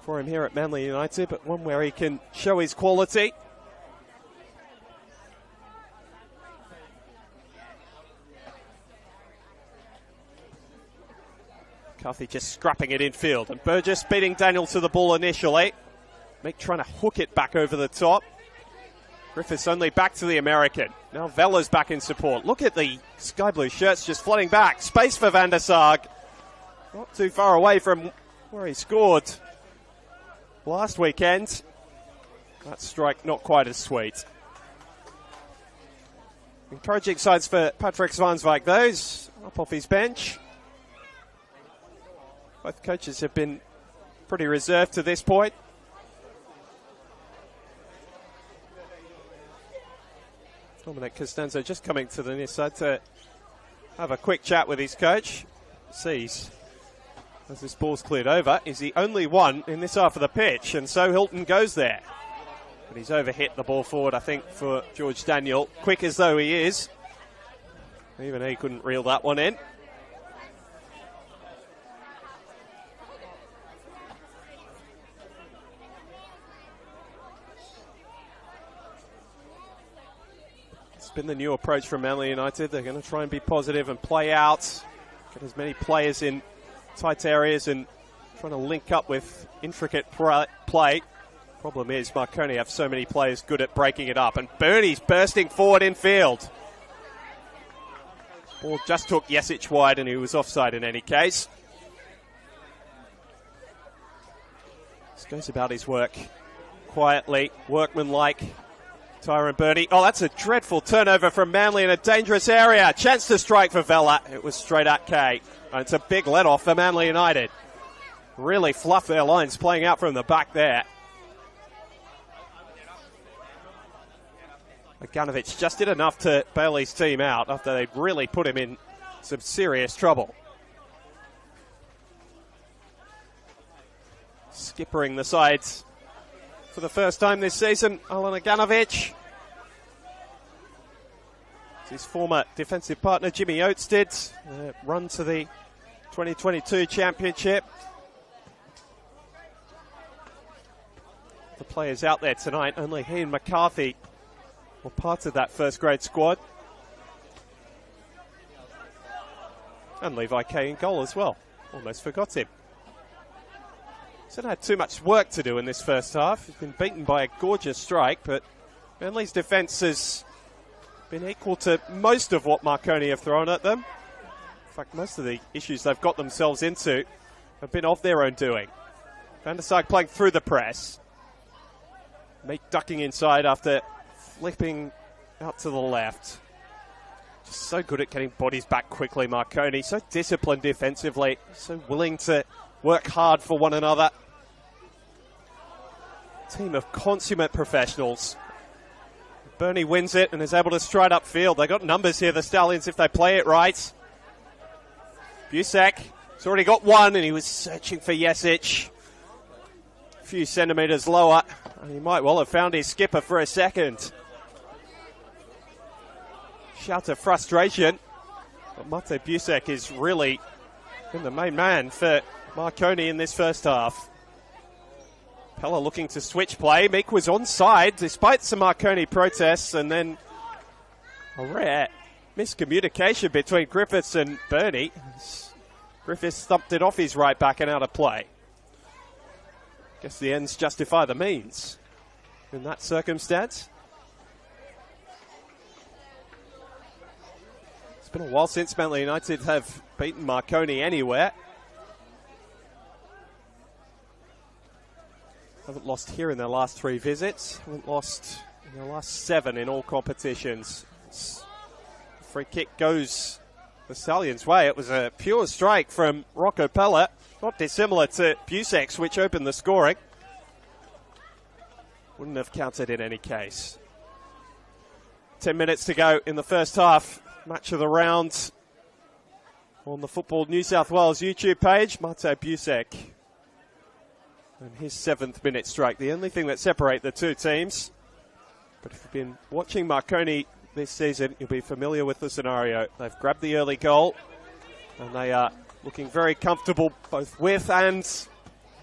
for him here at Manly United, but one where he can show his quality. Carthy just scrapping it infield, and Burgess beating Daniel to the ball initially. Mick trying to hook it back over the top. Griffiths only back to the American. Now Vella's back in support. Look at the sky blue shirts just flooding back. Space for Van der Sarg. Not too far away from where he scored last weekend. That strike not quite as sweet. Encouraging signs for Patrick Zwanswijk, those up off his bench. Both coaches have been pretty reserved to this point. Dominic Costanzo just coming to the near side to have a quick chat with his coach. Sees, as this ball's cleared over, is the only one in this half of the pitch, and so Hilton goes there. But he's overhit the ball forward, I think, for George Daniel. Quick as though he is. Even he couldn't reel that one in. It's been the new approach from Manly United. They're going to try and be positive and play out, get as many players in tight areas and trying to link up with intricate play. Problem is, Marconi have so many players good at breaking it up. And Bernie's bursting forward in field. Ball just took Jesic wide and he was offside in any case. Just goes about his work quietly, workmanlike. Tyrone Bernie. Oh, that's a dreadful turnover from Manly in a dangerous area. Chance to strike for Vella. It was straight at Kay. And it's a big let-off for Manly United. Really fluff their lines playing out from the back there. Ganovic just did enough to bail his team out after they'd really put him in some serious trouble. Skippering the sides for the first time this season, Alan Ganovic. His former defensive partner Jimmy Oates did run to the 2022 championship. The players out there tonight, only he and McCarthy were part of that first grade squad. And Levi Kay in goal as well. Almost forgot him. Hasn't had too much work to do in this first half. He's been beaten by a gorgeous strike, but Manly's defence has been equal to most of what Marconi have thrown at them. In fact, most of the issues they've got themselves into have been of their own doing. Van der Sar playing through the press. Meek ducking inside after flipping out to the left. Just so good at getting bodies back quickly, Marconi. So disciplined defensively. So willing to work hard for one another. Team of consummate professionals. Bernie wins it and is able to stride upfield. They got numbers here, the Stallions, if they play it right. Busek has already got one and he was searching for Jesic. A few centimetres lower. And he might well have found his skipper for a second. Shout of frustration. But Mate Busek is really been the main man for Marconi in this first half. Pella looking to switch play. Meek was onside despite some Marconi protests, and then a rare miscommunication between Griffiths and Bernie. Griffiths thumped it off his right back and out of play. Guess the ends justify the means in that circumstance. It's been a while since Manly United have beaten Marconi anywhere. Haven't lost here in their last 3 visits. Haven't lost in their last 7 in all competitions. Free kick goes the Stallions' way. It was a pure strike from Rocco Pella. Not dissimilar to Busek's, which opened the scoring. Wouldn't have counted in any case. 10 minutes to go in the first half. Match of the round on the Football New South Wales YouTube page. Mate Busek and his 7th minute strike. The only thing that separates the two teams. But if you've been watching Marconi this season, you'll be familiar with the scenario. They've grabbed the early goal and they are looking very comfortable both with and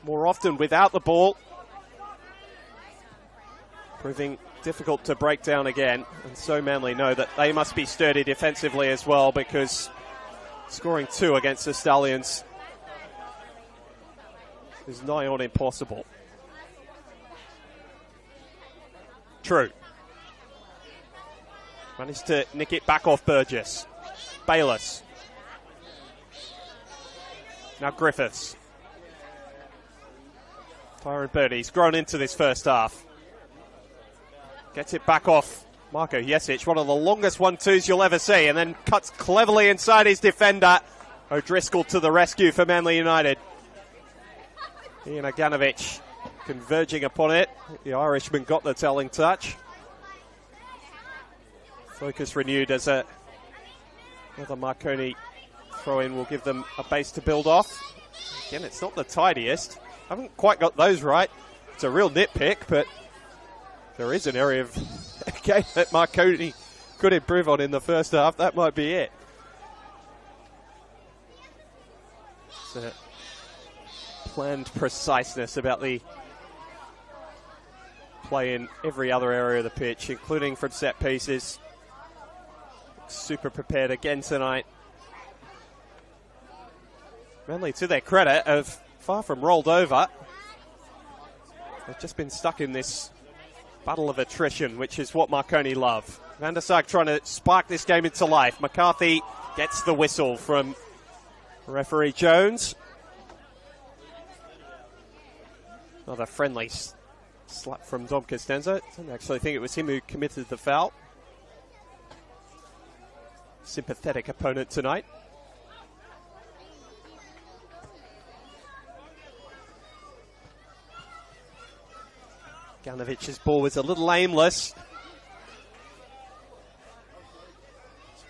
more often without the ball. Proving difficult to break down again. And so Manly know that they must be sturdy defensively as well, because scoring 2 against the Stallions is nigh on impossible. True. Managed to nick it back off Burgess. Bayliss. Now Griffiths. Tyrone Bernie's grown into this first half. Gets it back off Marco Jesic, one of the longest 1-2s you'll ever see, and then cuts cleverly inside his defender. O'Driscoll to the rescue for Manly United. Ian Aganovic converging upon it. The Irishman got the telling touch. Focus renewed as another Marconi throw-in will give them a base to build off. Again, it's not the tidiest. Haven't quite got those right. It's a real nitpick, but there is an area of game that Marconi could improve on in the first half. That might be it. It's a planned preciseness about the play in every other area of the pitch, including from set pieces. Super prepared again tonight. Manly, to their credit, have far from rolled over. They've just been stuck in this battle of attrition, which is what Marconi love. Van der Sark trying to spark this game into life. McCarthy gets the whistle from referee Jones. Another friendly slap from Dom Costanzo. I don't actually think it was him who committed the foul. Sympathetic opponent tonight. Ganovic's ball was a little aimless.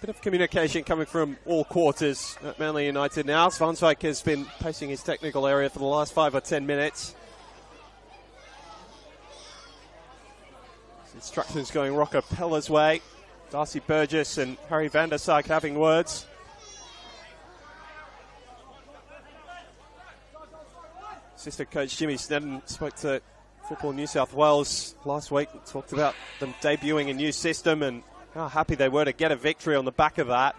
Bit of communication coming from all quarters at Manly United now. Svansvik has been pacing his technical area for the last 5 or 10 minutes. Instructions going Rocco Pella's way. Darcy Burgess and Harry van der Sark having words. Assistant coach Jimmy Snedden spoke to Football New South Wales last week and talked about them debuting a new system and how happy they were to get a victory on the back of that.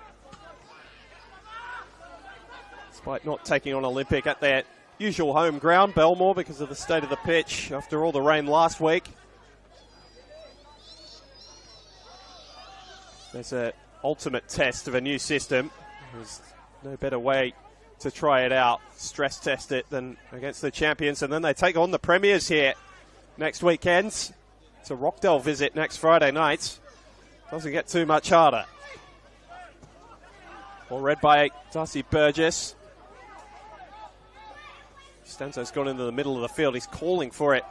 Despite not taking on Olympic at their usual home ground, Belmore, because of the state of the pitch after all the rain last week. There's an ultimate test of a new system. There's no better way to try it out, stress test it, than against the champions. And then they take on the premiers here next weekend. It's a Rockdale visit next Friday night. Doesn't get too much harder. All read by Darcy Burgess. Stanzo's gone into the middle of the field. He's calling for it.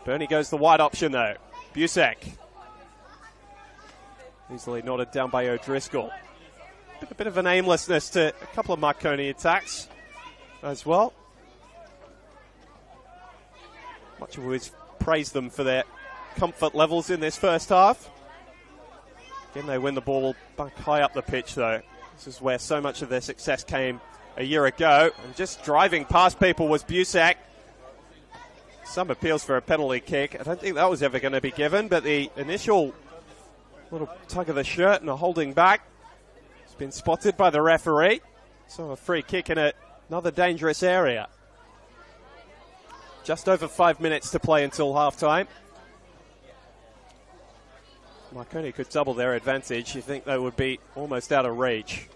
Bernie goes the wide option though. Busek. Easily nodded down by O'Driscoll. A bit of an aimlessness to a couple of Marconi attacks as well. Much of us praised them for their comfort levels in this first half. Again, they win the ball back high up the pitch, though. This is where so much of their success came a year ago. And just driving past people was Busek. Some appeals for a penalty kick. I don't think that was ever going to be given, but the initial little tug of the shirt and a holding back has been spotted by the referee. So a free kick in another dangerous area. Just over 5 minutes to play until half-time. Marconi could double their advantage. You think they would be almost out of reach.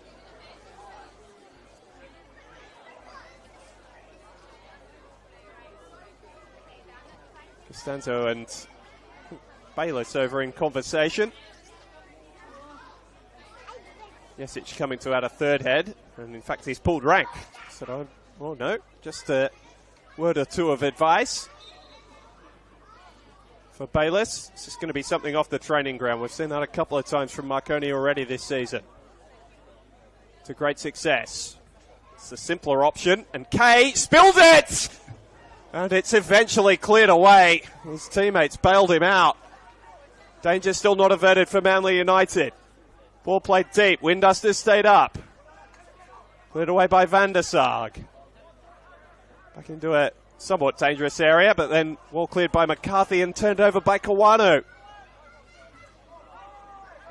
Costanzo and Bayless over in conversation. Yesic coming to add a third head, and in fact he's pulled rank. So, oh no, just a word or two of advice for Bayless. It's just going to be something off the training ground. We've seen that a couple of times from Marconi already this season. To great success. It's a simpler option, and Kay spilled it! And it's eventually cleared away. His teammates bailed him out. Danger still not averted for Manly United. Ball played deep. Windusters stayed up. Cleared away by Van der Sark. Back into a somewhat dangerous area, but then well cleared by McCarthy and turned over by Kawano.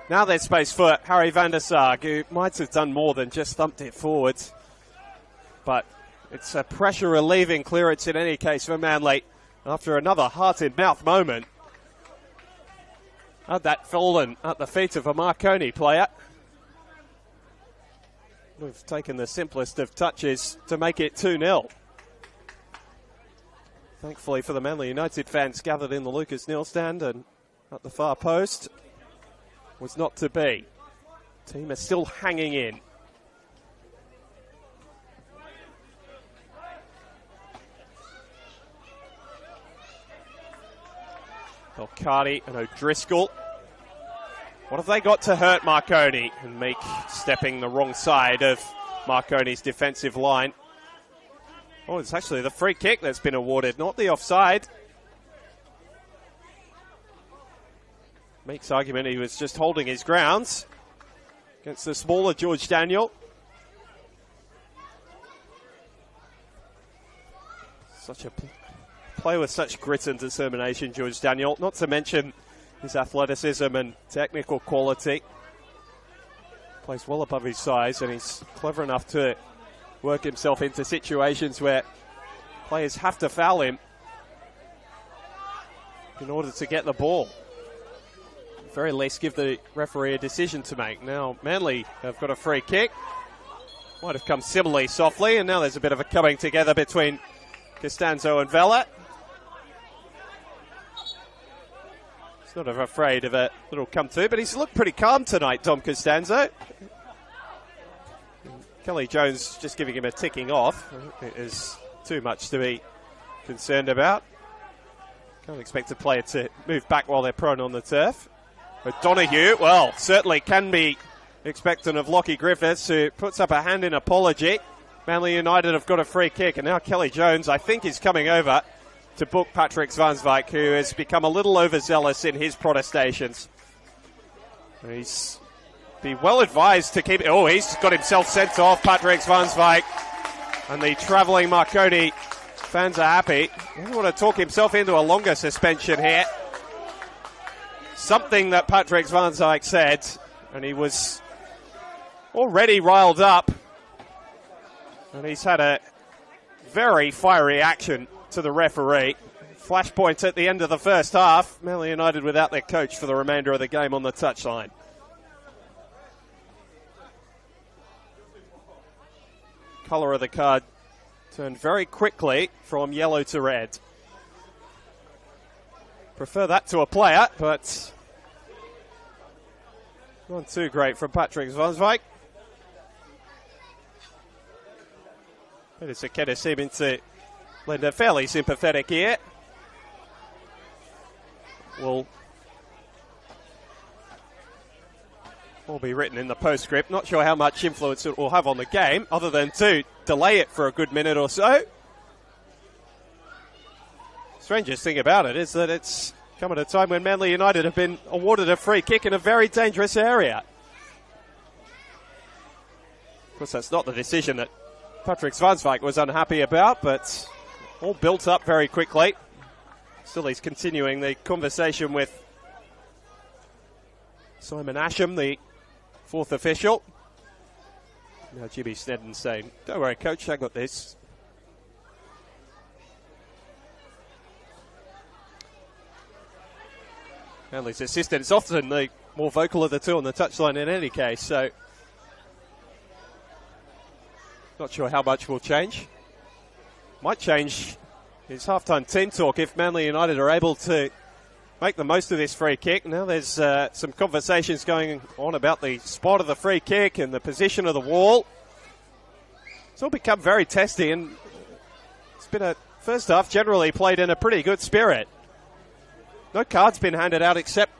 Now there's space for Harry van der Sark, who might have done more than just thumped it forward. But it's a pressure relieving clearance in any case for Manly after another heart-in-mouth moment. Had that fallen at the feet of a Marconi player. We've taken the simplest of touches to make it 2-0. Thankfully for the Manly United fans gathered in the Lucas Neal stand and at the far post, was not to be. Team is still hanging in. Belcardi and O'Driscoll. What have they got to hurt Marconi? And Meek stepping the wrong side of Marconi's defensive line. Oh, it's actually the free kick that's been awarded, not the offside. Meek's argument, he was just holding his grounds against the smaller George Daniel. Such a player with such grit and determination, George Daniel, not to mention his athleticism and technical quality. Plays well above his size, and he's clever enough to work himself into situations where players have to foul him in order to get the ball. At the very least, give the referee a decision to make. Now, Manly have got a free kick. Might have come similarly softly, and now there's a bit of a coming together between Costanzo and Vela. He's not afraid of a little come to, but he's looked pretty calm tonight, Dom Costanzo. Kelly Jones just giving him a ticking off. It is too much to be concerned about. Can't expect a player to move back while they're prone on the turf. But Donahue, well, certainly can be expectant of Lockie Griffiths, who puts up a hand in apology. Manly United have got a free kick, and now Kelly Jones, I think, is coming over to book Patrick Zwanswijk, who has become a little overzealous in his protestations. He's be well advised to keep it. Oh, he's got himself sent off, Patrick Zwanswijk. And the travelling Marconi fans are happy. He doesn't want to talk himself into a longer suspension here. Something that Patrick Zwanswijk said, and he was already riled up. And he's had a very fiery action to the referee. Flashpoint at the end of the first half. Manly United without their coach for the remainder of the game on the touchline. Colour of the card turned very quickly from yellow to red. Prefer that to a player, but not too great from Patrick Zwanswijk. Peter Seketa seeming to lend a fairly sympathetic ear. Will be written in the postscript. Not sure how much influence it will have on the game, other than to delay it for a good minute or so. Strangest thing about it is that it's come at a time when Manly United have been awarded a free kick in a very dangerous area. Of course, that's not the decision that Patrick Zwanswijk was unhappy about, but all built up very quickly. Still, he's continuing the conversation with Simon Asham, the fourth official. Now Jimmy Snedden saying, "Don't worry, coach, I got this." Manly's assistant is often the more vocal of the two on the touchline in any case, so not sure how much will change. Might change his halftime team talk if Manly United are able to make the most of this free kick. Now there's some conversations going on about the spot of the free kick and the position of the wall. It's all become very testy, and it's been a first half generally played in a pretty good spirit. No cards been handed out except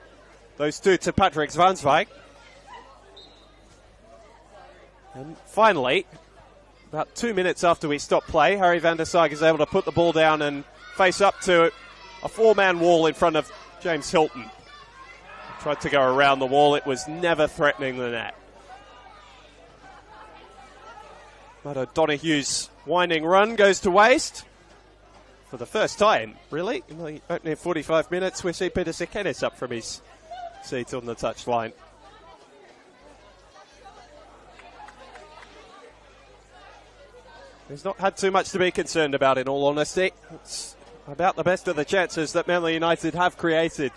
those two to Patrick Zwanswijk. And finally, about 2 minutes after we stopped play, Harry van der Sar is able to put the ball down and face up to a four-man wall in front of James Hilton. Tried to go around the wall. It was never threatening the net. But O'Donoghue's winding run goes to waste. For the first time, really, in the opening 45 minutes, we see Peter Seketa up from his seat on the touchline. He's not had too much to be concerned about, in all honesty. It's about the best of the chances that Manly United have created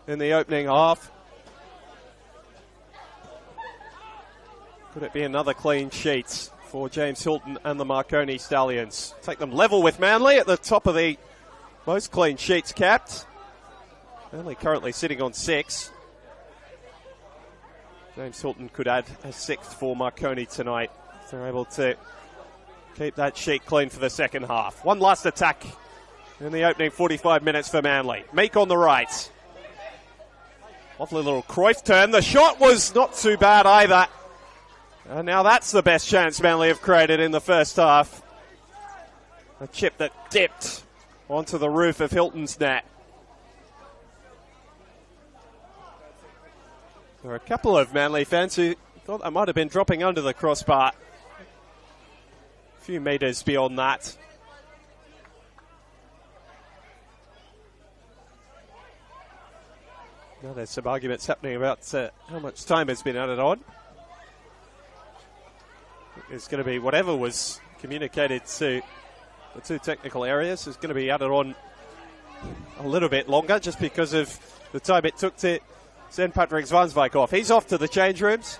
in the opening half. Could it be another clean sheet for James Hilton and the Marconi Stallions? Take them level with Manly at the top of the most clean sheets capped. Manly currently sitting on 6. James Hilton could add a 6th for Marconi tonight if they're able to keep that sheet clean for the second half. One last attack in the opening 45 minutes for Manly. Meek on the right. Lovely little Cruyff turn. The shot was not too bad either. And now that's the best chance Manly have created in the first half. A chip that dipped onto the roof of Hilton's net. There are a couple of Manly fans who thought that might have been dropping under the crossbar. A few metres beyond that. Now there's some arguments happening about how much time has been added on. It's going to be whatever was communicated to the two technical areas is going to be added on a little bit longer just because of the time it took to send Patrick Zwanswijk off. He's off to the change rooms.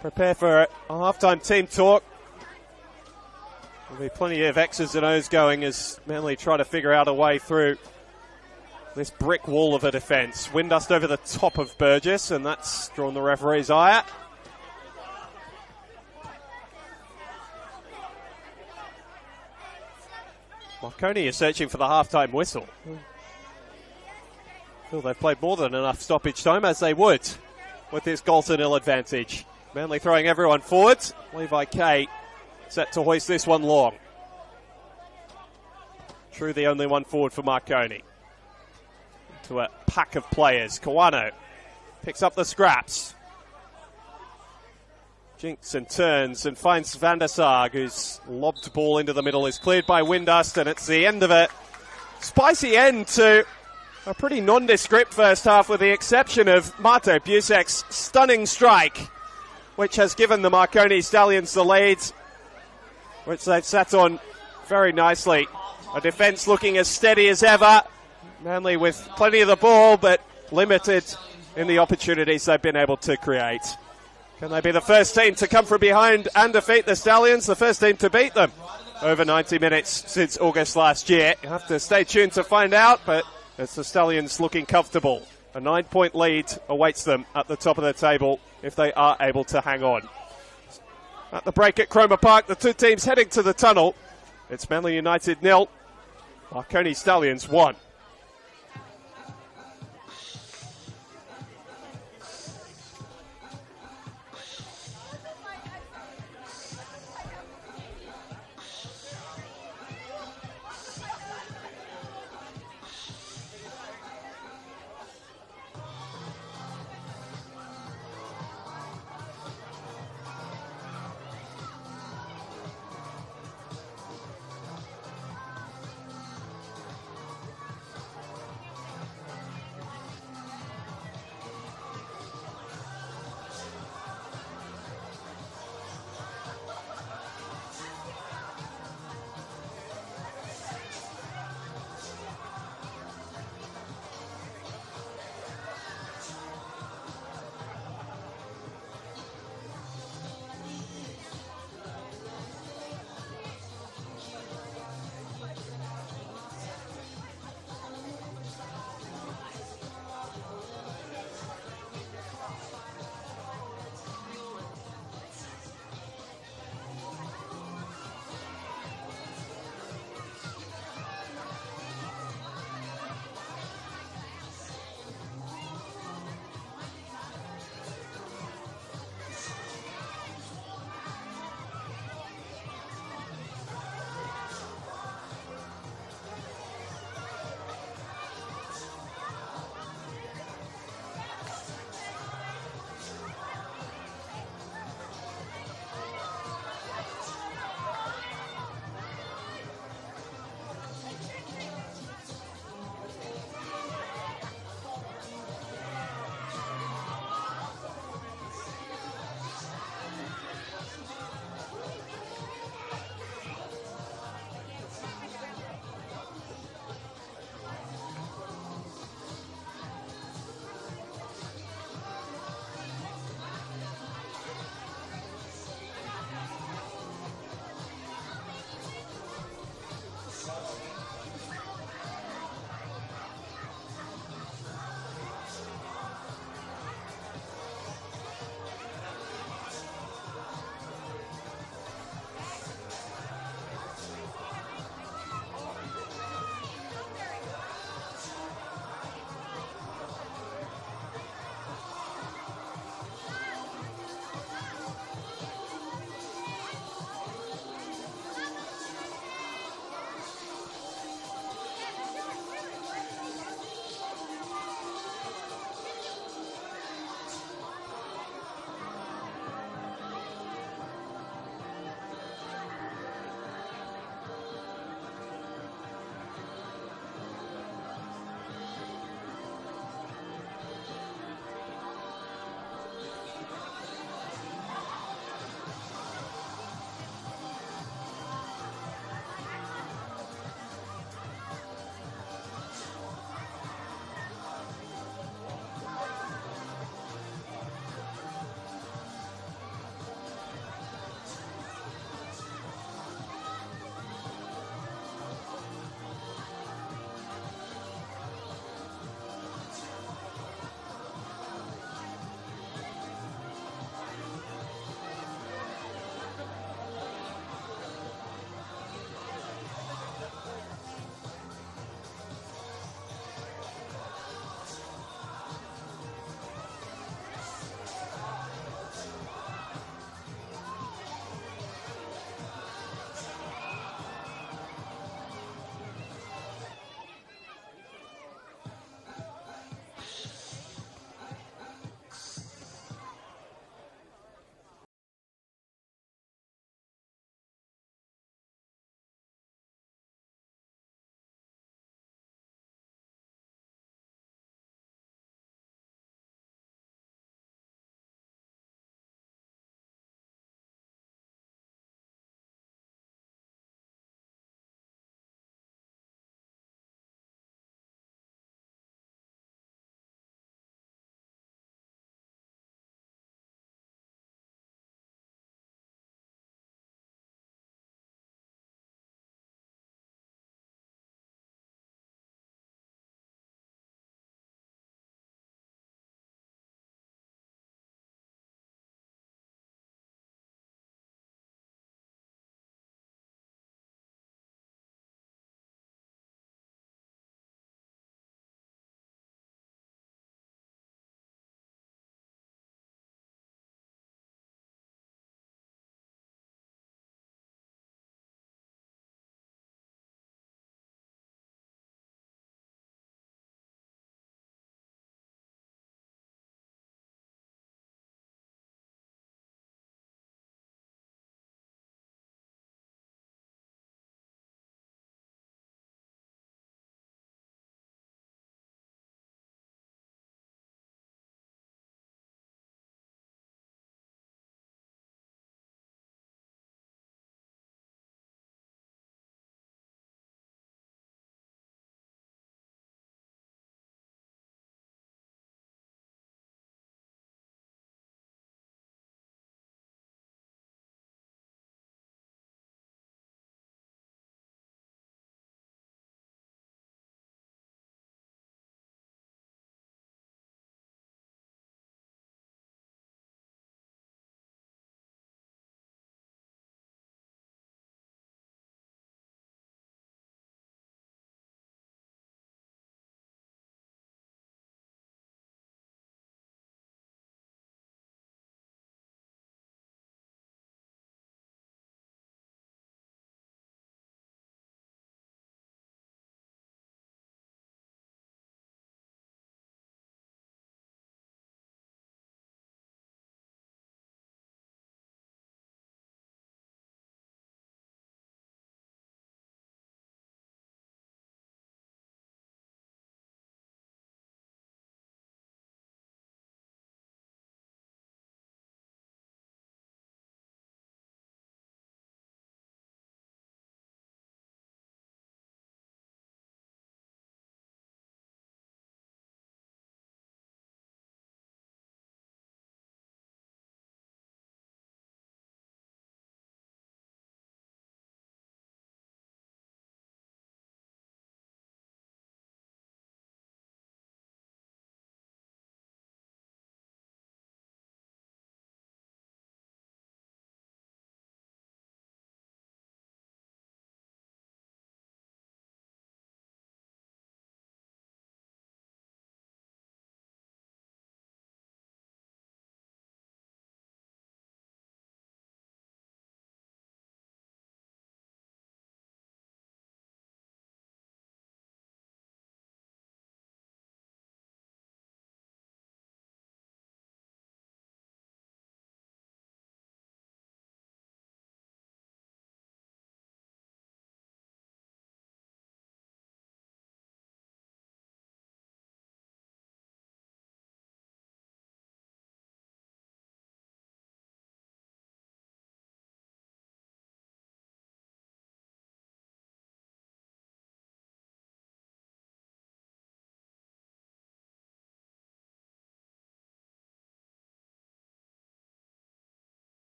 Prepare for a halftime team talk. There'll be plenty of X's and O's going as Manly try to figure out a way through this brick wall of a defence. Windust over the top of Burgess, and that's drawn the referee's ire. Marconi is searching for the halftime whistle. Feel they've played more than enough stoppage time, as they would with this goal-to-nil advantage. Manly throwing everyone forward. Levi K set to hoist this one long. True, the only one forward for Marconi. To a pack of players. Kawano picks up the scraps. Jinks and turns and finds Van der Sarg, whose lobbed ball into the middle is cleared by Windust, and it's the end of it. Spicy end to a pretty nondescript first half, with the exception of Marto Busek's stunning strike, which has given the Marconi Stallions the lead, which they've sat on very nicely. A defence looking as steady as ever. Manly with plenty of the ball, but limited in the opportunities they've been able to create. Can they be the first team to come from behind and defeat the Stallions? The first team to beat them over 90 minutes since August last year. You have to stay tuned to find out, but it's the Stallions looking comfortable. A 9-point lead awaits them at the top of the table if they are able to hang on. At the break at Cromer Park, the two teams heading to the tunnel. It's Manly United 0, Marconi Stallions 1.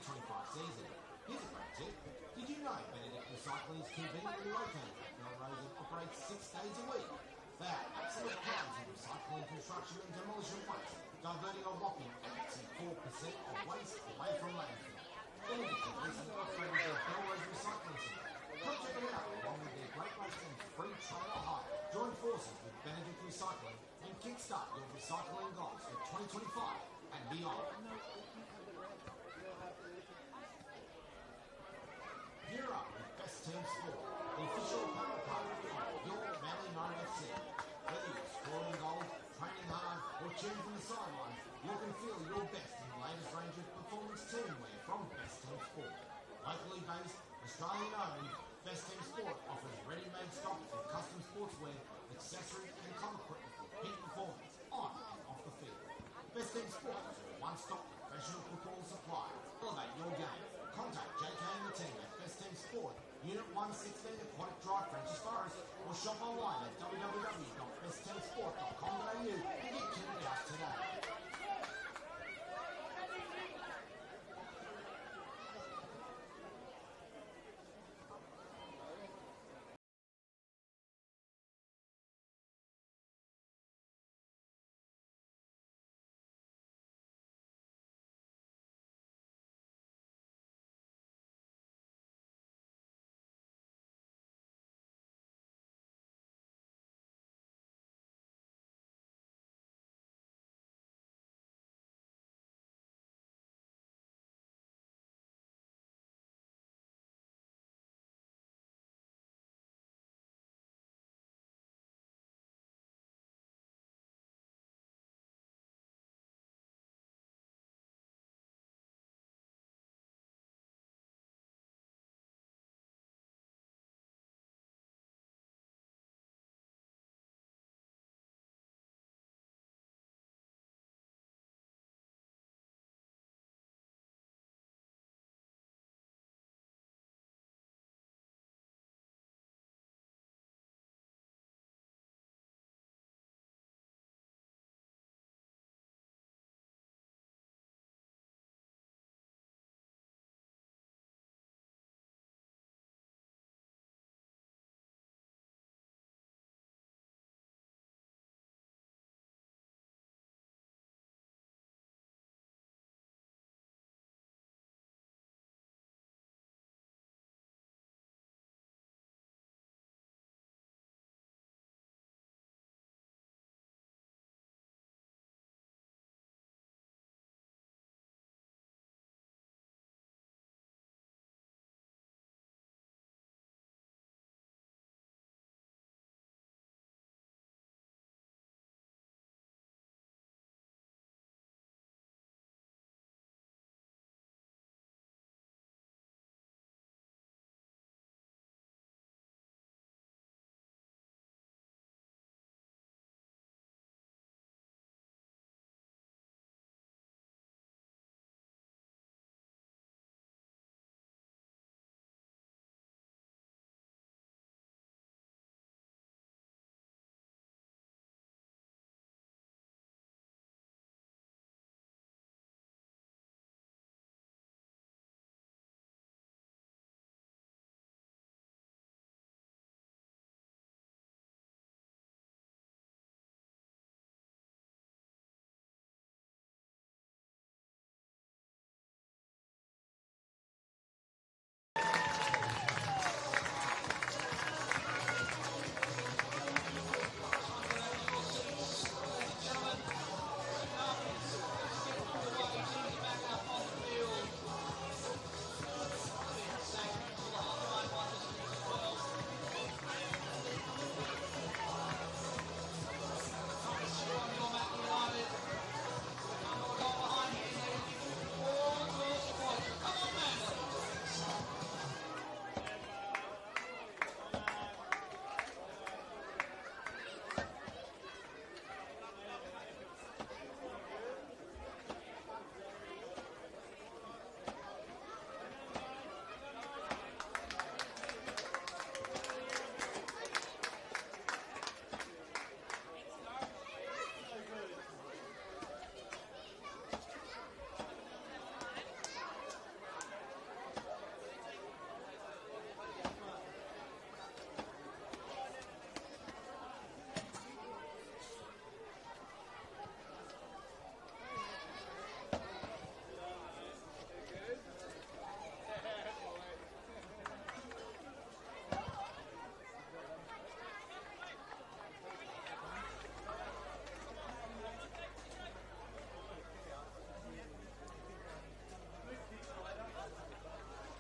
2025 season. Here's a great tip. Did you know Benedict Recycling is conveniently located at Melrose and operates 6 days a week? They are absolute pros in recycling, construction and demolition waste, diverting a whopping 84% of waste away from landfill. Benedict have recently upgraded their Melrose Recycling Centre. Come check it out along with their great rates and free trailer hire. Join forces with Benedict Recycling and kickstart your recycling goals for 2025 and beyond. Gear up with Best Team Sport, the official apparel partner of your Manly United FC. Whether you're scoring goals, training hard, or cheering from the sidelines, you can feel your best in the latest range of performance team wear from Best Team Sport. Locally based, Australian owned, Best Team Sport offers ready-made stock for custom sportswear, accessories, and club equipment for peak performance on and off the field. Best Team Sport is your one-stop professional football supplier. Elevate your game. Contact JK and the team at Best Team Sport, Unit 116 Aquatic Drive, Francis Forest, or shop online at www.bestteamsport.com.au and get kitted out today.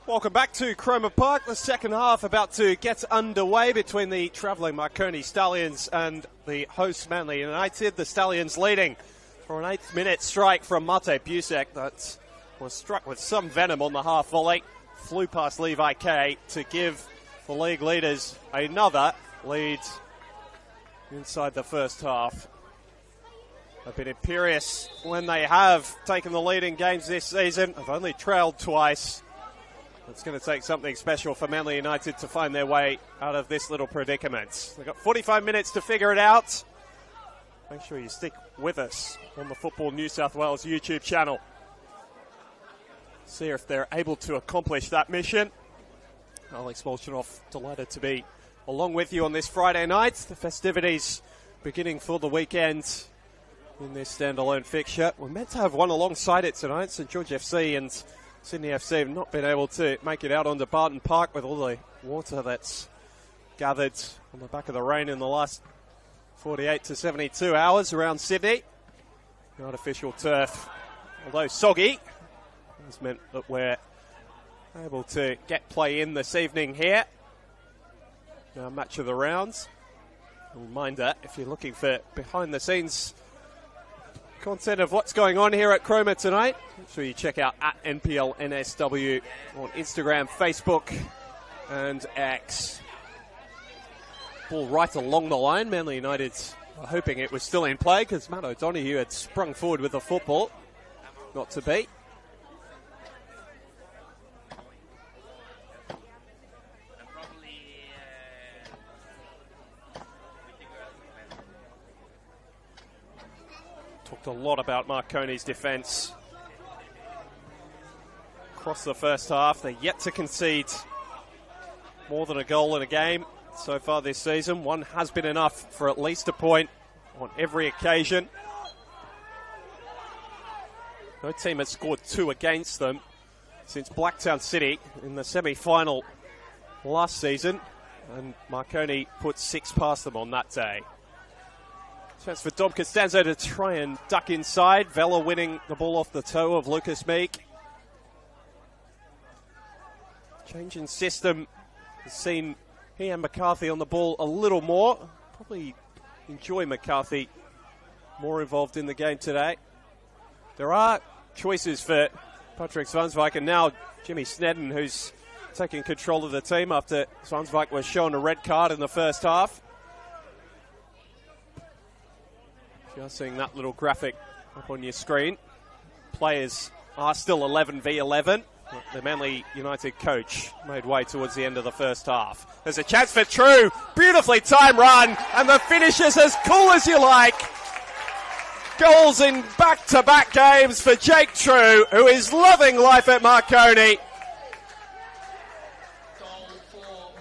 Welcome back to Cromer Park. The second half about to get underway between the travelling Marconi Stallions and the host Manly United. The Stallions leading for an 8th minute strike from Mate Busek that was struck with some venom on the half volley. Flew past Levi Kay to give the league leaders another lead inside the first half. They've been imperious when they have taken the lead in games this season. They've only trailed twice. It's going to take something special for Manly United to find their way out of this little predicament. They've got 45 minutes to figure it out. Make sure you stick with us on the Football New South Wales YouTube channel. See if they're able to accomplish that mission. Alex Molchanoff, delighted to be along with you on this Friday night. The festivities beginning for the weekend in this standalone fixture. We're meant to have one alongside it tonight. St George FC and Sydney FC have not been able to make it out onto Barton Park with all the water that's gathered on the back of the rain in the last 48 to 72 hours around Sydney. The artificial turf, although soggy, has meant that we're able to get play in this evening here. Our match of the rounds. A reminder, if you're looking for behind the scenes content of what's going on here at Cromer tonight, make sure you check out at NPL NSW on Instagram, Facebook and X. Ball right along the line. Manly United were hoping it was still in play because Matt O'Donoghue had sprung forward with the football. Not to be. Talked a lot about Marconi's defence across the first half. They're yet to concede more than a goal in a game so far this season. One has been enough for at least a point on every occasion. No team has scored 2 against them since Blacktown City in the semi-final last season, and Marconi put 6 past them on that day. Chance for Dom Costanzo to try and duck inside. Vella winning the ball off the toe of Lucas Meek. Change in system has seen he and McCarthy on the ball a little more. Probably enjoy McCarthy more involved in the game today. There are choices for Patrick Svansvik and now Jimmy Snedden, who's taking control of the team after Svansvik was shown a red card in the first half. You're seeing that little graphic up on your screen. Players are still 11 v 11. The Manly United coach made way towards the end of the first half. There's a chance for True. Beautifully timed run. And the finish is as cool as you like. Goals in back-to-back games for Jake True, who is loving life at Marconi.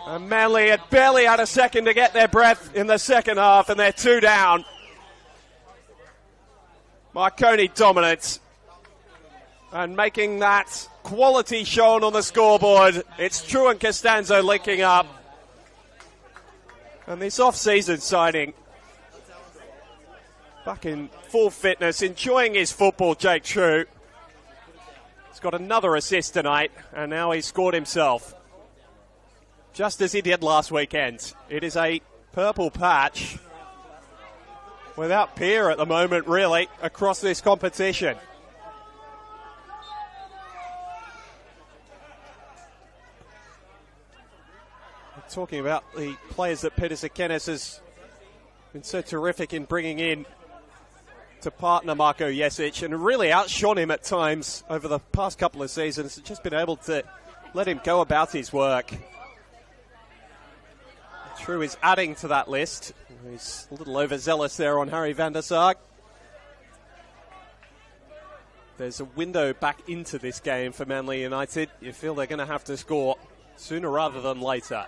And Manly had barely had a second to get their breath in the second half, and they're 2 down. Marconi dominant and making that quality shown on the scoreboard. It's True and Costanzo linking up. And this off-season signing, back in full fitness, enjoying his football, Jake True. He's got another assist tonight, and now he's scored himself. Just as he did last weekend. It is a purple patch without peer at the moment, really, across this competition. We're talking about the players that Peter Zakenis has been so terrific in bringing in to partner Marko Jesic and really outshone him at times over the past couple of seasons. Just been able to let him go about his work. True is adding to that list. He's a little overzealous there on Harry van der Sarg. There's a window back into this game for Manly United. You feel they're going to have to score sooner rather than later.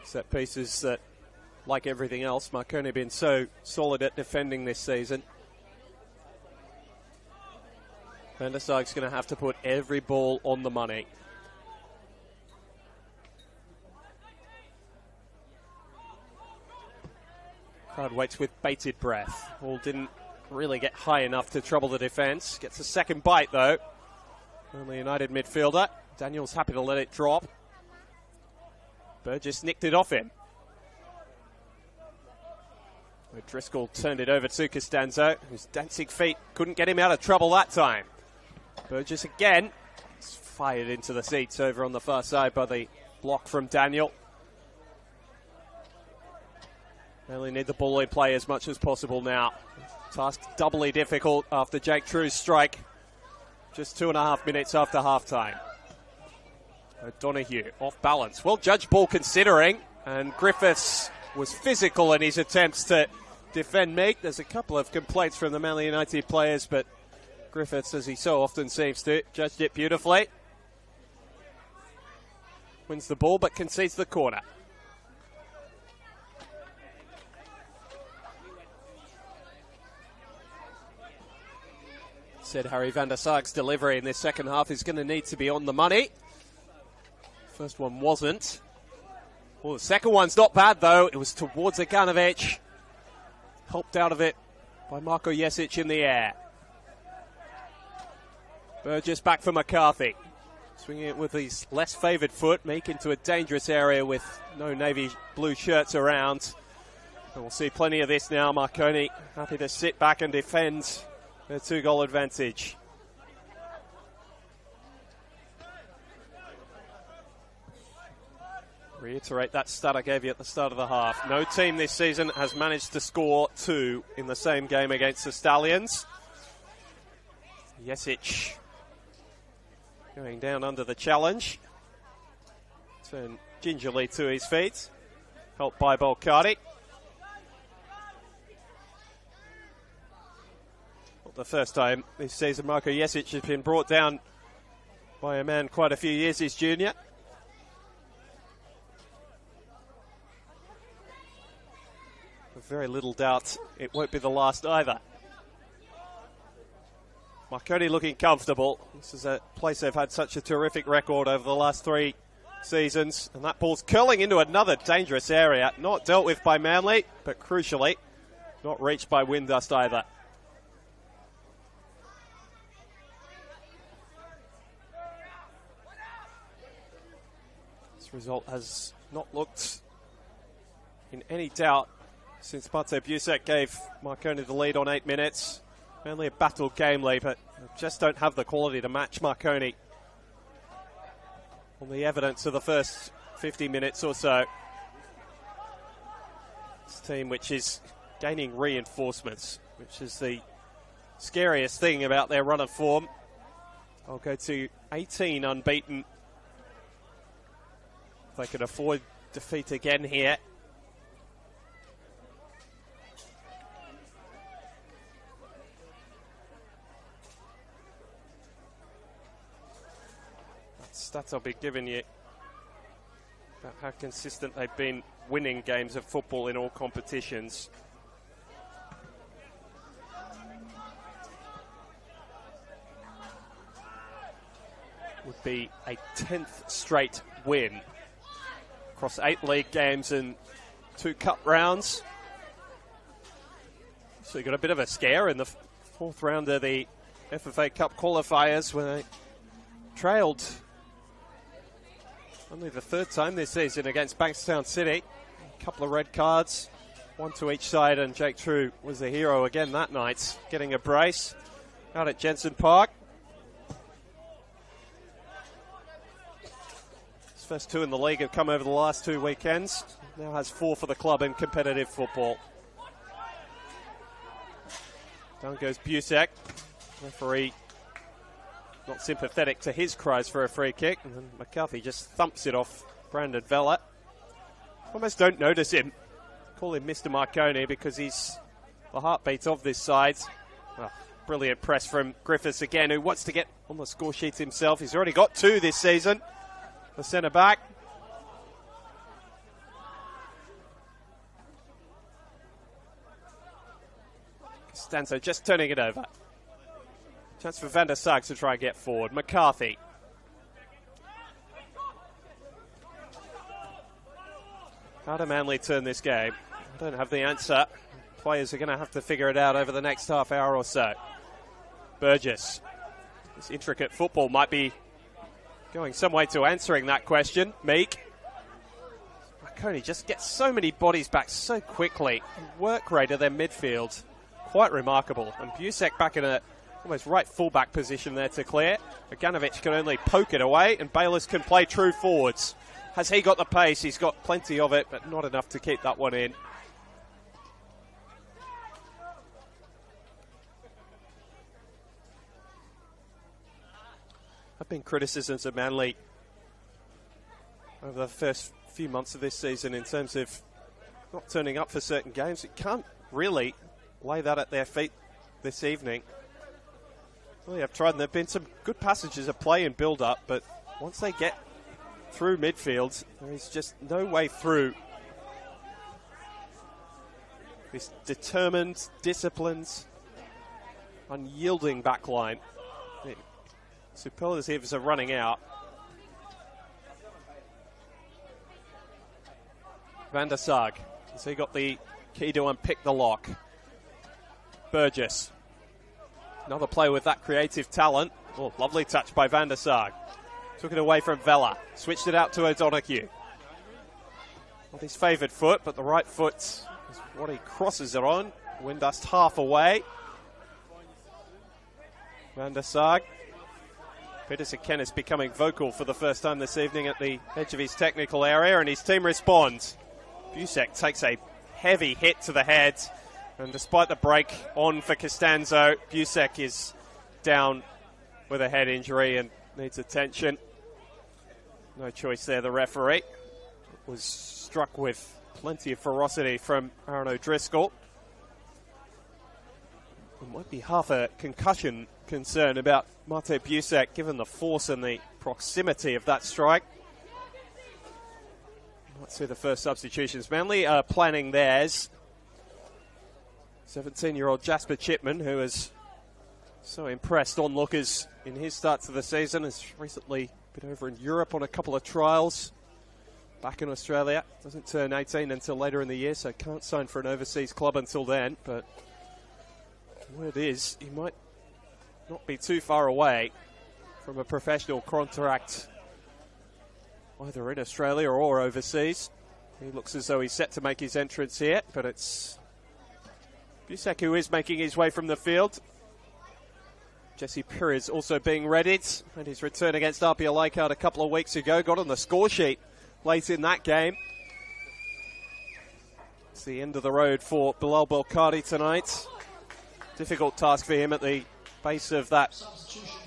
Set pieces that, like everything else, Marconi have been so solid at defending this season. Van der Sarg's going to have to put every ball on the money. Crowd waits with bated breath. Ball didn't really get high enough to trouble the defence. Gets a second bite though. Only United midfielder. Daniel's happy to let it drop. Burgess nicked it off him. Driscoll turned it over to Costanzo, whose dancing feet couldn't get him out of trouble that time. Burgess again. It's fired into the seats over on the far side by the block from Daniel. They only need the ball in play as much as possible now. Task doubly difficult after Jake True's strike. Just 2.5 minutes after half-time. O'Donoghue off balance. Well judged ball considering. And Griffiths was physical in his attempts to defend Meek. There's a couple of complaints from the Manly United players, but Griffiths, as he so often seems to, judged it beautifully. Wins the ball but concedes the corner. Said Harry van der Sark's delivery in this second half is going to need to be on the money. First one wasn't. Well, the second one's not bad, though. It was towards Aganovic. Helped out of it by Marko Jesic in the air. Burgess back for McCarthy. Swinging it with his less favoured foot. Meek into a dangerous area with no navy blue shirts around. And we'll see plenty of this now. Marconi happy to sit back and defend their 2-goal advantage. Reiterate that stat I gave you at the start of the half. No team this season has managed to score 2 in the same game against the Stallions. Jesic going down under the challenge. Turn gingerly to his feet. Helped by Bolcardi. Not the first time this season Marko Jesic has been brought down by a man quite a few years his junior. Very little doubt it won't be the last either. Marconi looking comfortable. This is a place they've had such a terrific record over the last 3 seasons. And that ball's curling into another dangerous area. Not dealt with by Manly, but crucially, not reached by Windust either. This result has not looked in any doubt since Mate Busek gave Marconi the lead on 8 minutes. Only a battled game lead, but just don't have the quality to match Marconi on the evidence of the first 50 minutes or so. This team which is gaining reinforcements, which is the scariest thing about their run of form. I'll go to 18 unbeaten. If they could afford defeat again here. Stats I'll be giving you about how consistent they've been winning games of football in all competitions. Would be a 10th straight win across 8 league games and 2 cup rounds. So you got a bit of a scare in the 4th round of the FFA Cup qualifiers when they trailed only the 3rd time this season against Bankstown City. A couple of red cards, 1 to each side, and Jake True was the hero again that night, getting a brace out at Jensen Park. His first 2 in the league have come over the last 2 weekends. Now has 4 for the club in competitive football. Down goes Busek. Referee not sympathetic to his cries for a free kick, and then McCarthy just thumps it off Brandon Vella. Almost don't notice him. Call him Mr. Marconi because he's the heartbeat of this side. Well, brilliant press from Griffiths again, who wants to get on the score sheet himself. He's already got 2 this season. The centre back. Costanzo just turning it over. Chance for Van der Sark to try and get forward. McCarthy. How do Manly turn this game? I don't have the answer. Players are going to have to figure it out over the next half hour or so. Burgess This intricate football might be going some way to answering that question. Meek. Marconi just gets so many bodies back so quickly. Work rate of their midfield, quite remarkable. And Busek back in a almost right fullback position there to clear. Bogdanovic can only poke it away, and Bayless can play true forwards. Has he got the pace? He's got plenty of it, but not enough to keep that one in. There have been criticisms of Manly over the first few months of this season in terms of not turning up for certain games. It can't really lay that at their feet this evening. Well, they have tried, and there have been some good passages of play and build-up, but once they get through midfield, there is just no way through. This determined, disciplined, unyielding backline. The superlatives are running out. Van der Sar, has he got the key to unpick the lock? Burgess. Another play with that creative talent. Oh, lovely touch by Van der Sar. Took it away from Vella. Switched it out to O'Donoghue. Not his favoured foot, but the right foot is what he crosses it on. Windust half away. Van der Sar. Peterson Kennis becoming vocal for the first time this evening at the edge of his technical area, and his team responds. Busek takes a heavy hit to the head, and despite the break on for Costanzo, Busek is down with a head injury and needs attention. No choice there, the referee. Was struck with plenty of ferocity from Aaron O'Driscoll. There might be half a concussion concern about Mate Busek, given the force and the proximity of that strike. Might see the first substitutions. Manly are planning theirs. 17-year-old Jasper Chipman, who has so impressed onlookers in his start to the season, has recently been over in Europe on a couple of trials. Back in Australia. Doesn't turn 18 until later in the year, so can't sign for an overseas club until then. But the word is, he might not be too far away from a professional contract, either in Australia or overseas. He looks as though he's set to make his entrance here, but it's Busek who is making his way from the field. Jesse Perez also being readied, and his return against RPL Leichhardt a couple of weeks ago got on the score sheet late in that game. It's the end of the road for Bilal Belkadi tonight. Difficult task for him at the base of that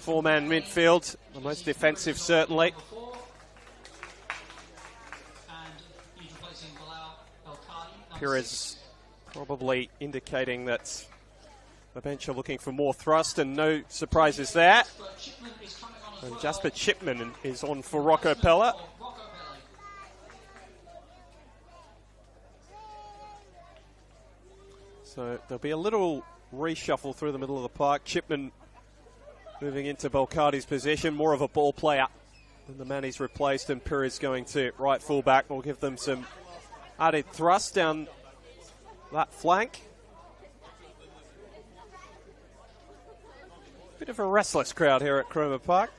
four-man midfield, the most defensive certainly. Perez probably indicating that the bench are looking for more thrust, and no surprises there. And Jasper Chipman is on for Rocco Pella. So there'll be a little reshuffle through the middle of the park. Chipman moving into Belkadi's position, more of a ball player than the man he's replaced, and Perez going to right fullback. Will give them some added thrust down that flank. Bit of a restless crowd here at Cromer Park.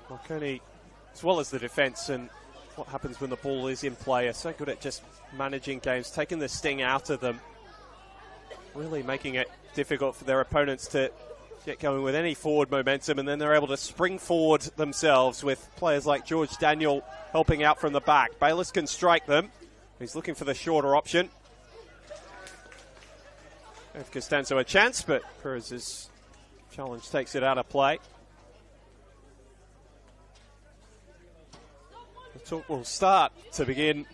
Marconi, as well as the defence and what happens when the ball is in play, are so good at just managing games, taking the sting out of them, really making it difficult for their opponents to get going with any forward momentum, and then they're able to spring forward themselves with players like George Daniel helping out from the back. Bayless can strike them. He's looking for the shorter option. Gave Costanzo a chance, but Perez's challenge takes it out of play. The talk will start to begin,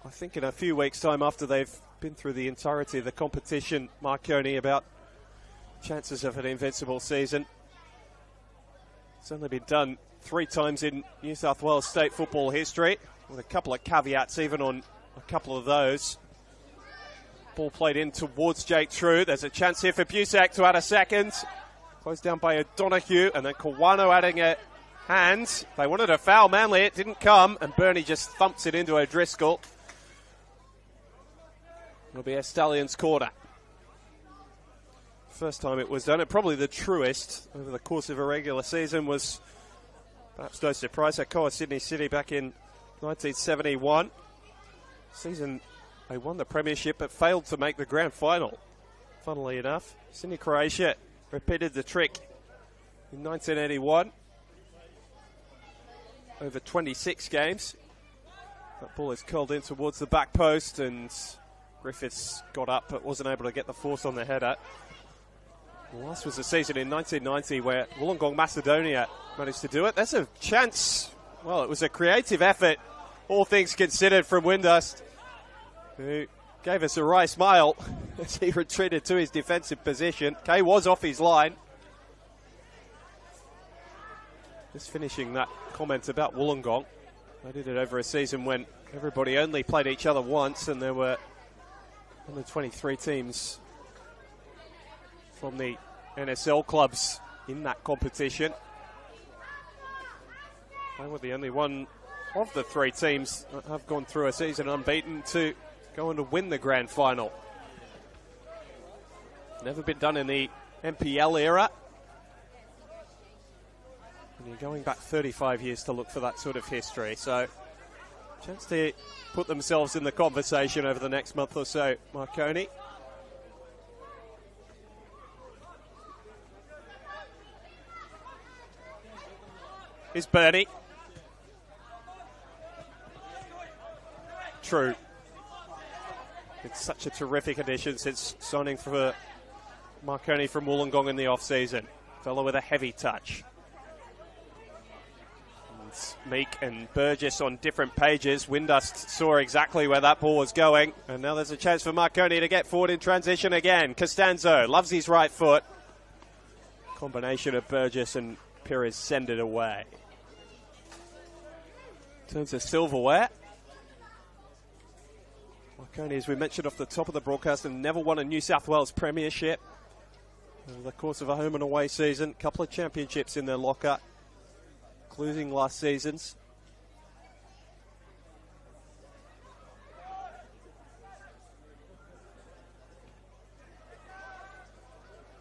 I think, in a few weeks' time after they've been through the entirety of the competition, Marconi, about chances of an invincible season. It's only been done 3 times in New South Wales state football history, with a couple of caveats even on a couple of those. Ball played in towards Jake True. There's a chance here for Busek to add a second. Closed down by O'Donoghue, and then Kawano adding a hand. They wanted a foul, Manly. It didn't come, and Bernie just thumps it into O'Driscoll. It'll be a Stallions corner. first time it was done. And probably the truest over the course of a regular season was, perhaps no surprise, Alcoa Sydney City back in 1971. Season they won the premiership but failed to make the grand final. Funnily enough, Sydney Croatia repeated the trick in 1981. Over 26 games. That ball is curled in towards the back post, and Griffiths got up but wasn't able to get the force on the header. The last was the season in 1990 where Wollongong Macedonia managed to do it. There's a chance. Well, it was a creative effort, all things considered, from Windust, who gave us a wry smile as he retreated to his defensive position. Kay was off his line. Just finishing that comment about Wollongong. They did it over a season when everybody only played each other once, and there were under 23 teams from the NSL clubs in that competition. They were the only one of the three teams that have gone through a season unbeaten to go on to win the grand final. Never been done in the NPL era. And you're going back 35 years to look for that sort of history. So, chance to put themselves in the conversation over the next month or so, Marconi. Here's Bernie. True. It's such a terrific addition since signing for Marconi from Wollongong in the off-season. Fellow with a heavy touch. Meek and Burgess on different pages. Windust saw exactly where that ball was going, and now there's a chance for Marconi to get forward in transition again. Costanzo loves his right foot. Combination of Burgess and Pires send it away. Turns to silverware. Marconi, as we mentioned off the top of the broadcast, and never won a New South Wales premiership over the course of a home and away season. Couple of championships in their locker, including last season's.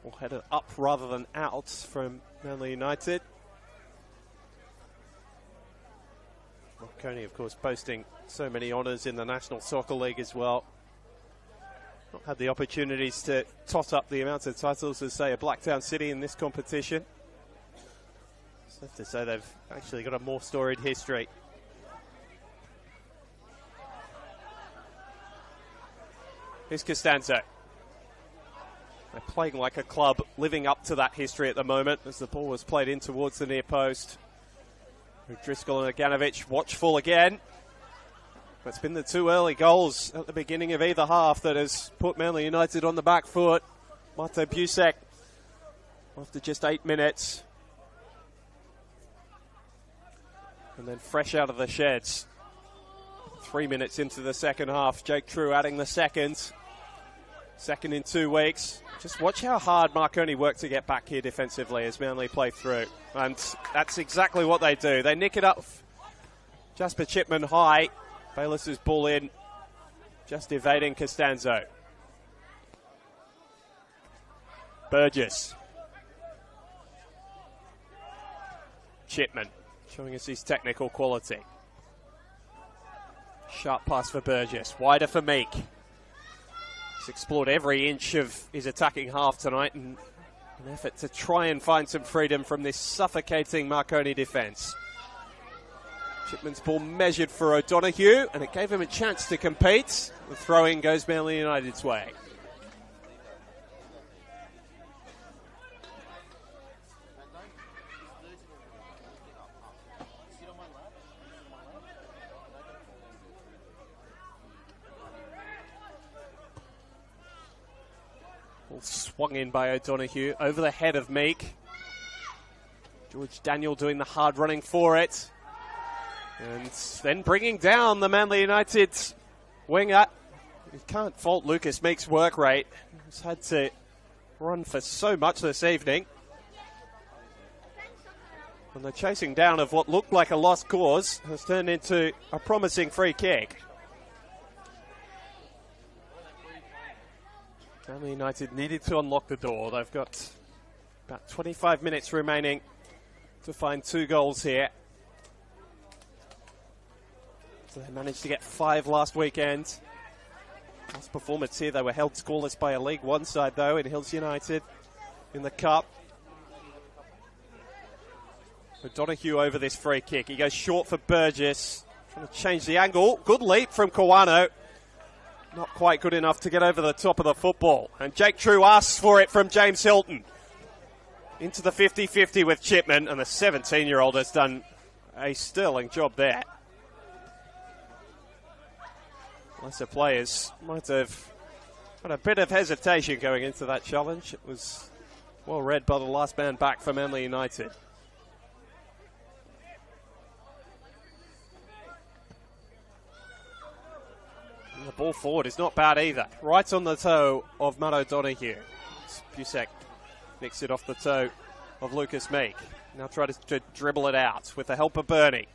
We'll head it up rather than out from Manly United. Marconi, of course, boasting so many honours in the National Soccer League as well. Not had the opportunities to tot up the amount of titles as, say, a Blacktown City in this competition. I have to say they've actually got a more storied history. Here's Costanzo. They're playing like a club, living up to that history at the moment as the ball was played in towards the near post. Driscoll and Aganovic watchful again. It's been the two early goals at the beginning of either half that has put Manly United on the back foot. Mate Busek after just 8 minutes. And then fresh out of the sheds. 3 minutes into the second half. Jake True adding the second. Second in 2 weeks. Just watch how hard Marconi worked to get back here defensively as Manly play through. And that's exactly what they do. They nick it up. Jasper Chipman high. Bayless's ball in. Just evading Costanzo. Burgess. Chipman showing us his technical quality. Sharp pass for Burgess. Wider for Meek. He's explored every inch of his attacking half tonight in an effort to try and find some freedom from this suffocating Marconi defence. Chipman's ball measured for O'Donoghue, and it gave him a chance to compete. The throw-in goes Manly United's way. Swung in by O'Donoghue over the head of Meek. George Daniel doing the hard running for it. And then bringing down the Manly United winger. You can't fault Lucas Meek's work rate. He's had to run for so much this evening. And the chasing down of what looked like a lost cause has turned into a promising free kick. Manly United needed to unlock the door. They've got about 25 minutes remaining to find 2 goals here. So they managed to get 5 last weekend. Last performance here, they were held scoreless by a League One side, though, in Hills United in the Cup. O'Donoghue over this free kick. He goes short for Burgess. Trying to change the angle. Good leap from Kawano. Not quite good enough to get over the top of the football. And Jake True asks for it from James Hilton. Into the 50-50 with Chipman, and the 17-year-old has done a sterling job there. Lesser players might have had a bit of hesitation going into that challenge. It was well read by the last man back for Manly United. And the ball forward is not bad either. Right on the toe of Matt O'Donoghue. Busek nicks it off the toe of Lucas Meek. Now try to dribble it out with the help of Bernie.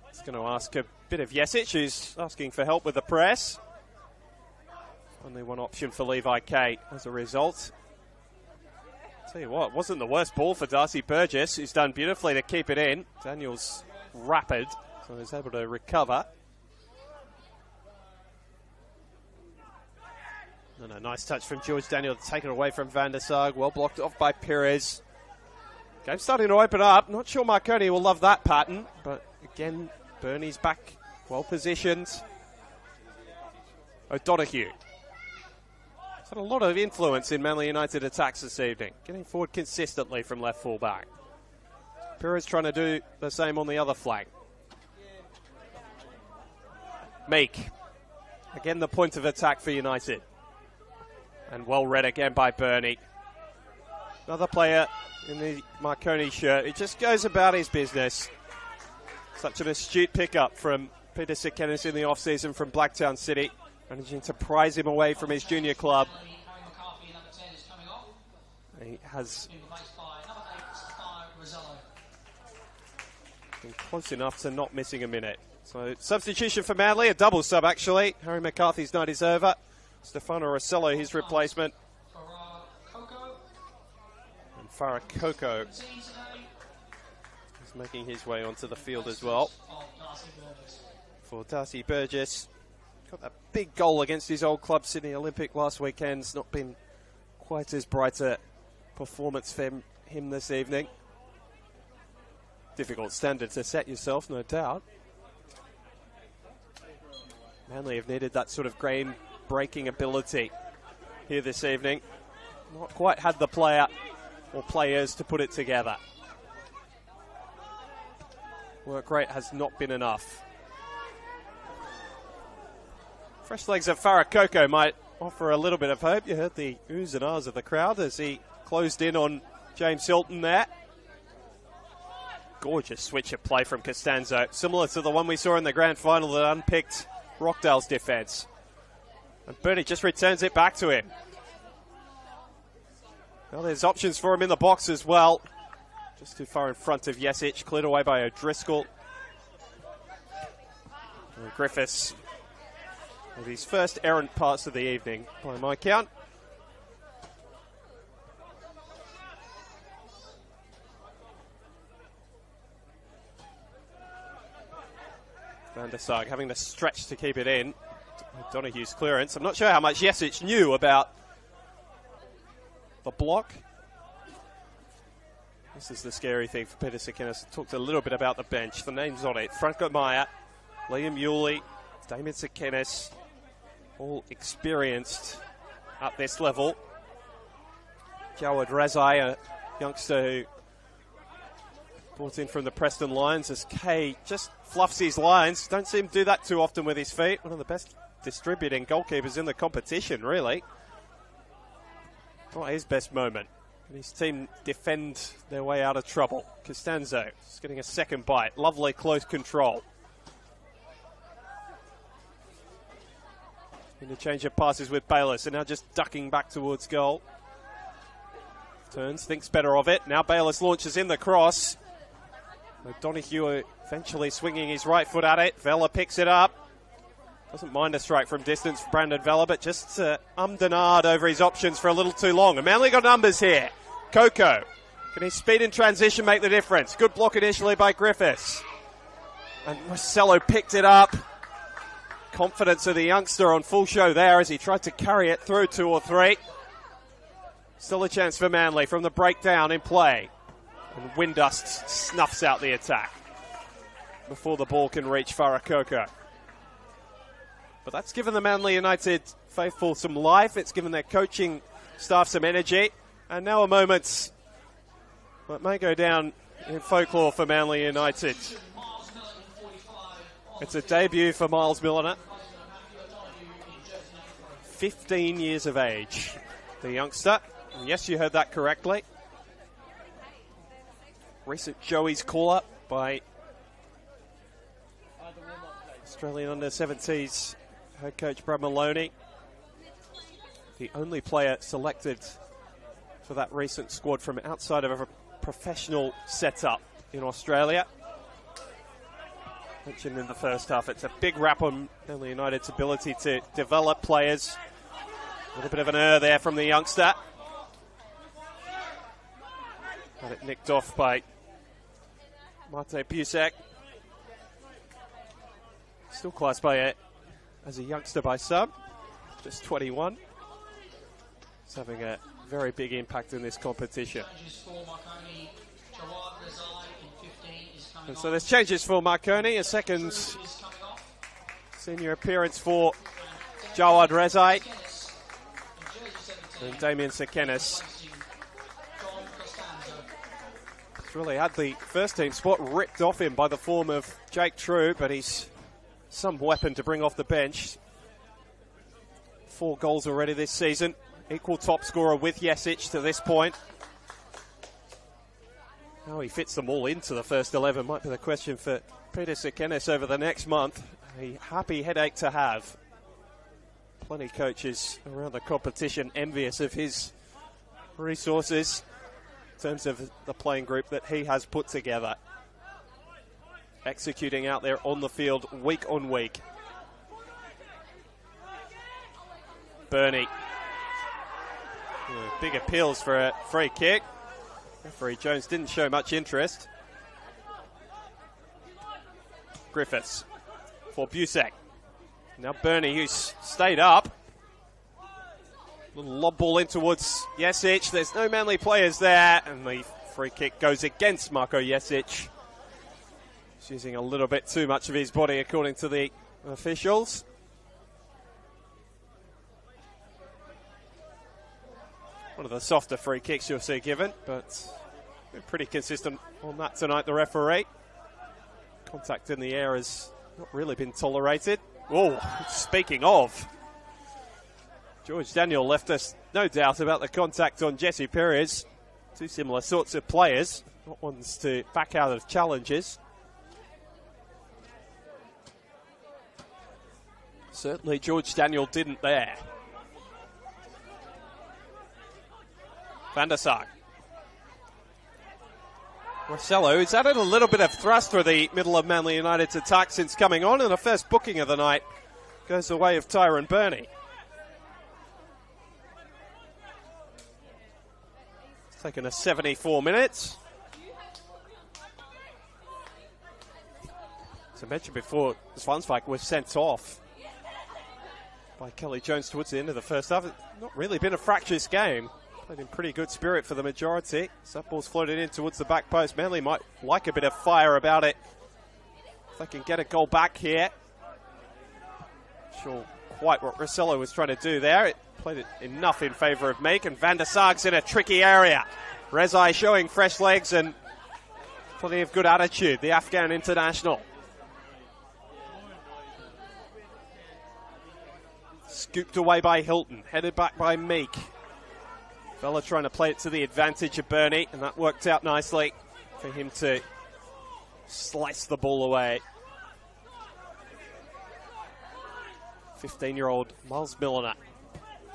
He's going to ask a bit of Jesic, who's asking for help with the press. Only one option for Levi K as a result. Tell you what, it wasn't the worst ball for Darcy Burgess, who's done beautifully to keep it in. Daniel's rapid, so he's able to recover. And a nice touch from George Daniel to take it away from Van der Sar. Well blocked off by Perez. Game starting to open up. Not sure Marconi will love that pattern, but again, Bernie's back, well positioned. O'Donoghue. He's had a lot of influence in Manly United attacks this evening, getting forward consistently from left full back. Perez trying to do the same on the other flank. Meek. Again, the point of attack for United. And well read again by Bernie. Another player in the Marconi shirt. He just goes about his business. Such an astute pickup from Peter Sekenis in the off-season from Blacktown City. Managing to prize him away from his junior club. He has been close enough to not missing a minute. So substitution for Manly, a double sub actually. Harry McCarthy's night is over. Stefano Rossello, his replacement. And Farah Coco is making his way onto the field as well. For Darcy Burgess. Got that big goal against his old club, Sydney Olympic, last weekend. It's not been quite as bright a performance for him this evening. Difficult standard to set yourself, no doubt. Manly have needed that sort of game-breaking ability here this evening. Not quite had the player or players to put it together. Work rate has not been enough. Fresh legs of Farah Coco might offer a little bit of hope. You heard the oohs and ahs of the crowd as he closed in on James Hilton there. Gorgeous switch of play from Costanzo, similar to the one we saw in the grand final that unpicked Rockdale's defence. And Bernie just returns it back to him. Well, there's options for him in the box as well. Just too far in front of Jesic, cleared away by O'Driscoll. And Griffiths with his first errant pass of the evening, by my count. Van der Sar having to stretch to keep it in. Donoghue's clearance. I'm not sure how much Jesic knew about the block. This is the scary thing for Peter Sekenis. Talked a little bit about the bench. The names on it. Franco Meyer, Liam Yulee, Damien Sekenis, all experienced at this level. Jawad Razai, a youngster who brought in from the Preston Lions, as Kay just fluffs his lines. Don't see him do that too often with his feet. One of the best distributing goalkeepers in the competition, really. Not his best moment. And his team defend their way out of trouble. Costanzo just getting a second bite. Lovely close control. Interchange of passes with Bayless, and now just ducking back towards goal. Turns, thinks better of it. Now Bayless launches in the cross. O'Donoghue eventually swinging his right foot at it. Vella picks it up. Doesn't mind a strike from distance for Brandon Vella, but just ummed and ahed over his options for a little too long. And Manly got numbers here. Coco, can his speed in transition make the difference? Good block initially by Griffiths. And Marcelo picked it up. Confidence of the youngster on full show there as he tried to carry it through 2 or 3. Still a chance for Manly from the breakdown in play. And Windust snuffs out the attack before the ball can reach Farah Coco. But that's given the Manly United faithful some life. It's given their coaching staff some energy. And now a moment that may go down in folklore for Manly United. It's a debut for Miles Milliner. 15 years of age, the youngster. And yes, you heard that correctly. Recent Joey's call-up by Australian under-17s head coach Brad Maloney. The only player selected for that recent squad from outside of a professional setup in Australia. Mentioned in the first half, it's a big rap on Manly United's ability to develop players. A little bit of an there from the youngster. Got it nicked off by Mate Busek. Still classed by it as a youngster by some, just 21. He's having a very big impact in this competition. And so there's changes for Marconi, a second senior appearance for Jawad Rezai and Damien Sekenis. He's really had the first team spot ripped off him by the form of Jake True, but he's some weapon to bring off the bench. 4 goals already this season. Equal top scorer with Jesic to this point. How he fits them all into the first 11 might be the question for Peter Sekenis over the next month. A happy headache to have. Plenty of coaches around the competition envious of his resources in terms of the playing group that he has put together. Executing out there on the field week on week. Bernie. Big appeals for a free kick. Referee Jones didn't show much interest. Griffiths for Busek. Now Bernie, who's stayed up. Little lob ball in towards Jesic. There's no Manly players there. And the free kick goes against Marko Jesic. He's using a little bit too much of his body, according to the officials. One of the softer free kicks you'll see given, but been pretty consistent on that tonight, the referee. Contact in the air has not really been tolerated. Oh, speaking of, George Daniel left us no doubt about the contact on Jesse Perez. 2 similar sorts of players, not ones to back out of challenges. Certainly George Daniel didn't there. Van der Sar. Marcelo, who's added a little bit of thrust for the middle of Manly United's attack since coming on, and the first booking of the night goes the way of Tyrone Burney. It's taken us 74 minutes. As I mentioned before, Svansvik was sent off by Kelly Jones towards the end of the first half. It's not really been a fractious game. Played in pretty good spirit for the majority. That ball's floated in towards the back post. Manly might like a bit of fire about it. If they can get a goal back here. Not sure quite what Rossello was trying to do there. It played it enough in favour of Meek, and Van der Sarg's in a tricky area. Rezai showing fresh legs and plenty of good attitude, the Afghan international. Scooped away by Hilton, headed back by Meek. Vella trying to play it to the advantage of Bernie, and that worked out nicely for him to slice the ball away. 15-year-old Miles Milliner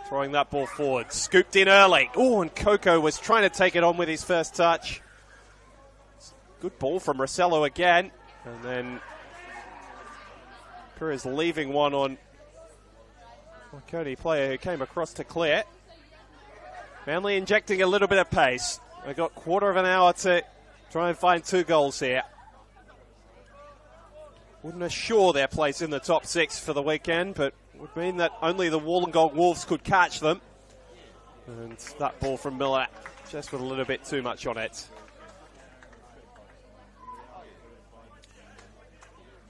throwing that ball forward, scooped in early. Oh, and Coco was trying to take it on with his first touch. Good ball from Rossello again, and then Crew is leaving one on Marconi player who came across to clear. Manly injecting a little bit of pace. They've got quarter of an hour to try and find 2 goals here. Wouldn't assure their place in the top 6 for the weekend, but would mean that only the Wollongong Wolves could catch them. And that ball from Miller just with a little bit too much on it.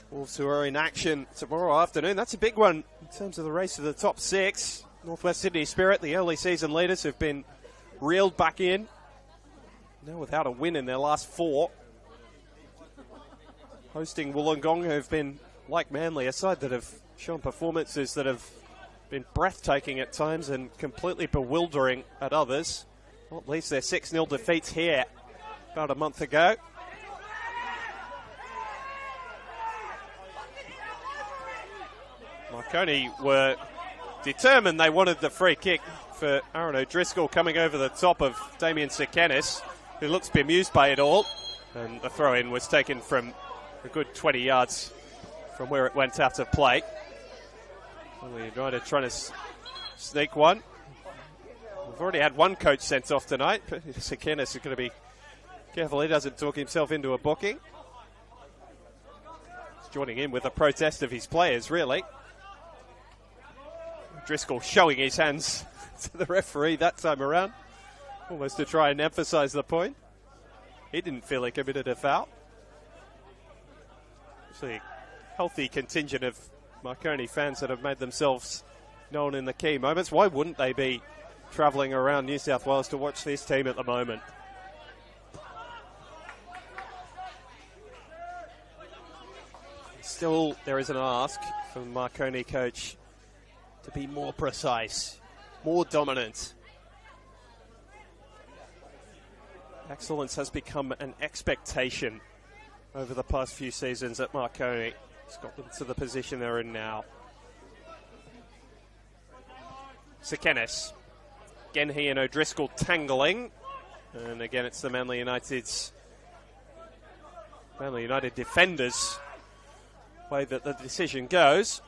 Wolves who are in action tomorrow afternoon. That's a big one in terms of the race to the top 6. Northwest Sydney Spirit, the early season leaders, have been reeled back in. Now without a win in their last 4. Hosting Wollongong, who have been, like Manly, a side that have shown performances that have been breathtaking at times and completely bewildering at others. Well, at least their 6-0 defeats here about a month ago. Marconi were determined they wanted the free kick for Aaron O'Driscoll coming over the top of Damien Sekenis, who looks bemused by it all. And the throw-in was taken from a good 20 yards from where it went out of play. United trying to sneak one. We've already had one coach sent off tonight, but Sekenis is going to be careful he doesn't talk himself into a booking. He's joining in with a protest of his players, really. Driscoll showing his hands to the referee that time around, almost to try and emphasise the point. He didn't feel he committed a foul. Actually, a healthy contingent of Marconi fans that have made themselves known in the key moments. Why wouldn't they be travelling around New South Wales to watch this team at the moment? Still, there is an ask from the Marconi coach to be more precise, more dominant. Excellence has become an expectation over the past few seasons at Marconi. It's got them to the position they're in now. Sekenis. Again, he and O'Driscoll tangling. And again, it's the Manly United defenders' way that the decision goes.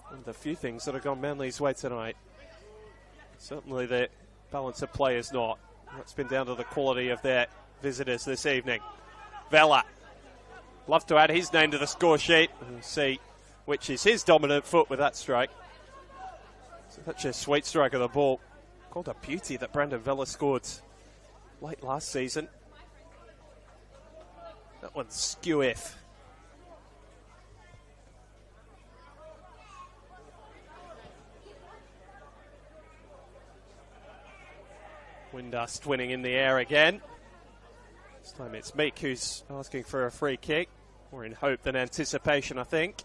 One of the few things that have gone Manly's way tonight. Certainly the balance of play is not. That's been down to the quality of their visitors this evening. Vella. Love to add his name to the score sheet and see which is his dominant foot with that strike. Such a sweet strike of the ball. Called a beauty that Brandon Vella scored late last season. That one's skew if. Windust winning in the air again. This time it's Meek who's asking for a free kick. More in hope than anticipation, I think.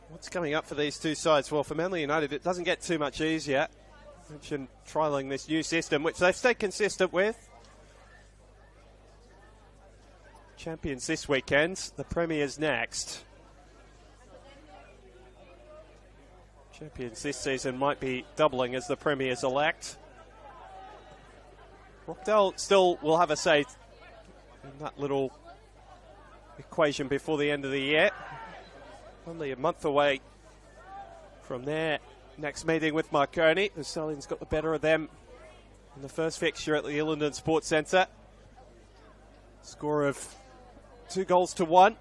What's coming up for these two sides? Well, for Manly United, it doesn't get too much easier. I mentioned trialling this new system, which they've stayed consistent with. Champions this weekend, the Premiers next. Champions this season might be doubling as the Premiers elect. Rockdale still will have a say in that little equation before the end of the year. Only a month away from their next meeting with Marconi. The Stallions got the better of them in the first fixture at the Illingdon Sports Centre. Score of 2-1.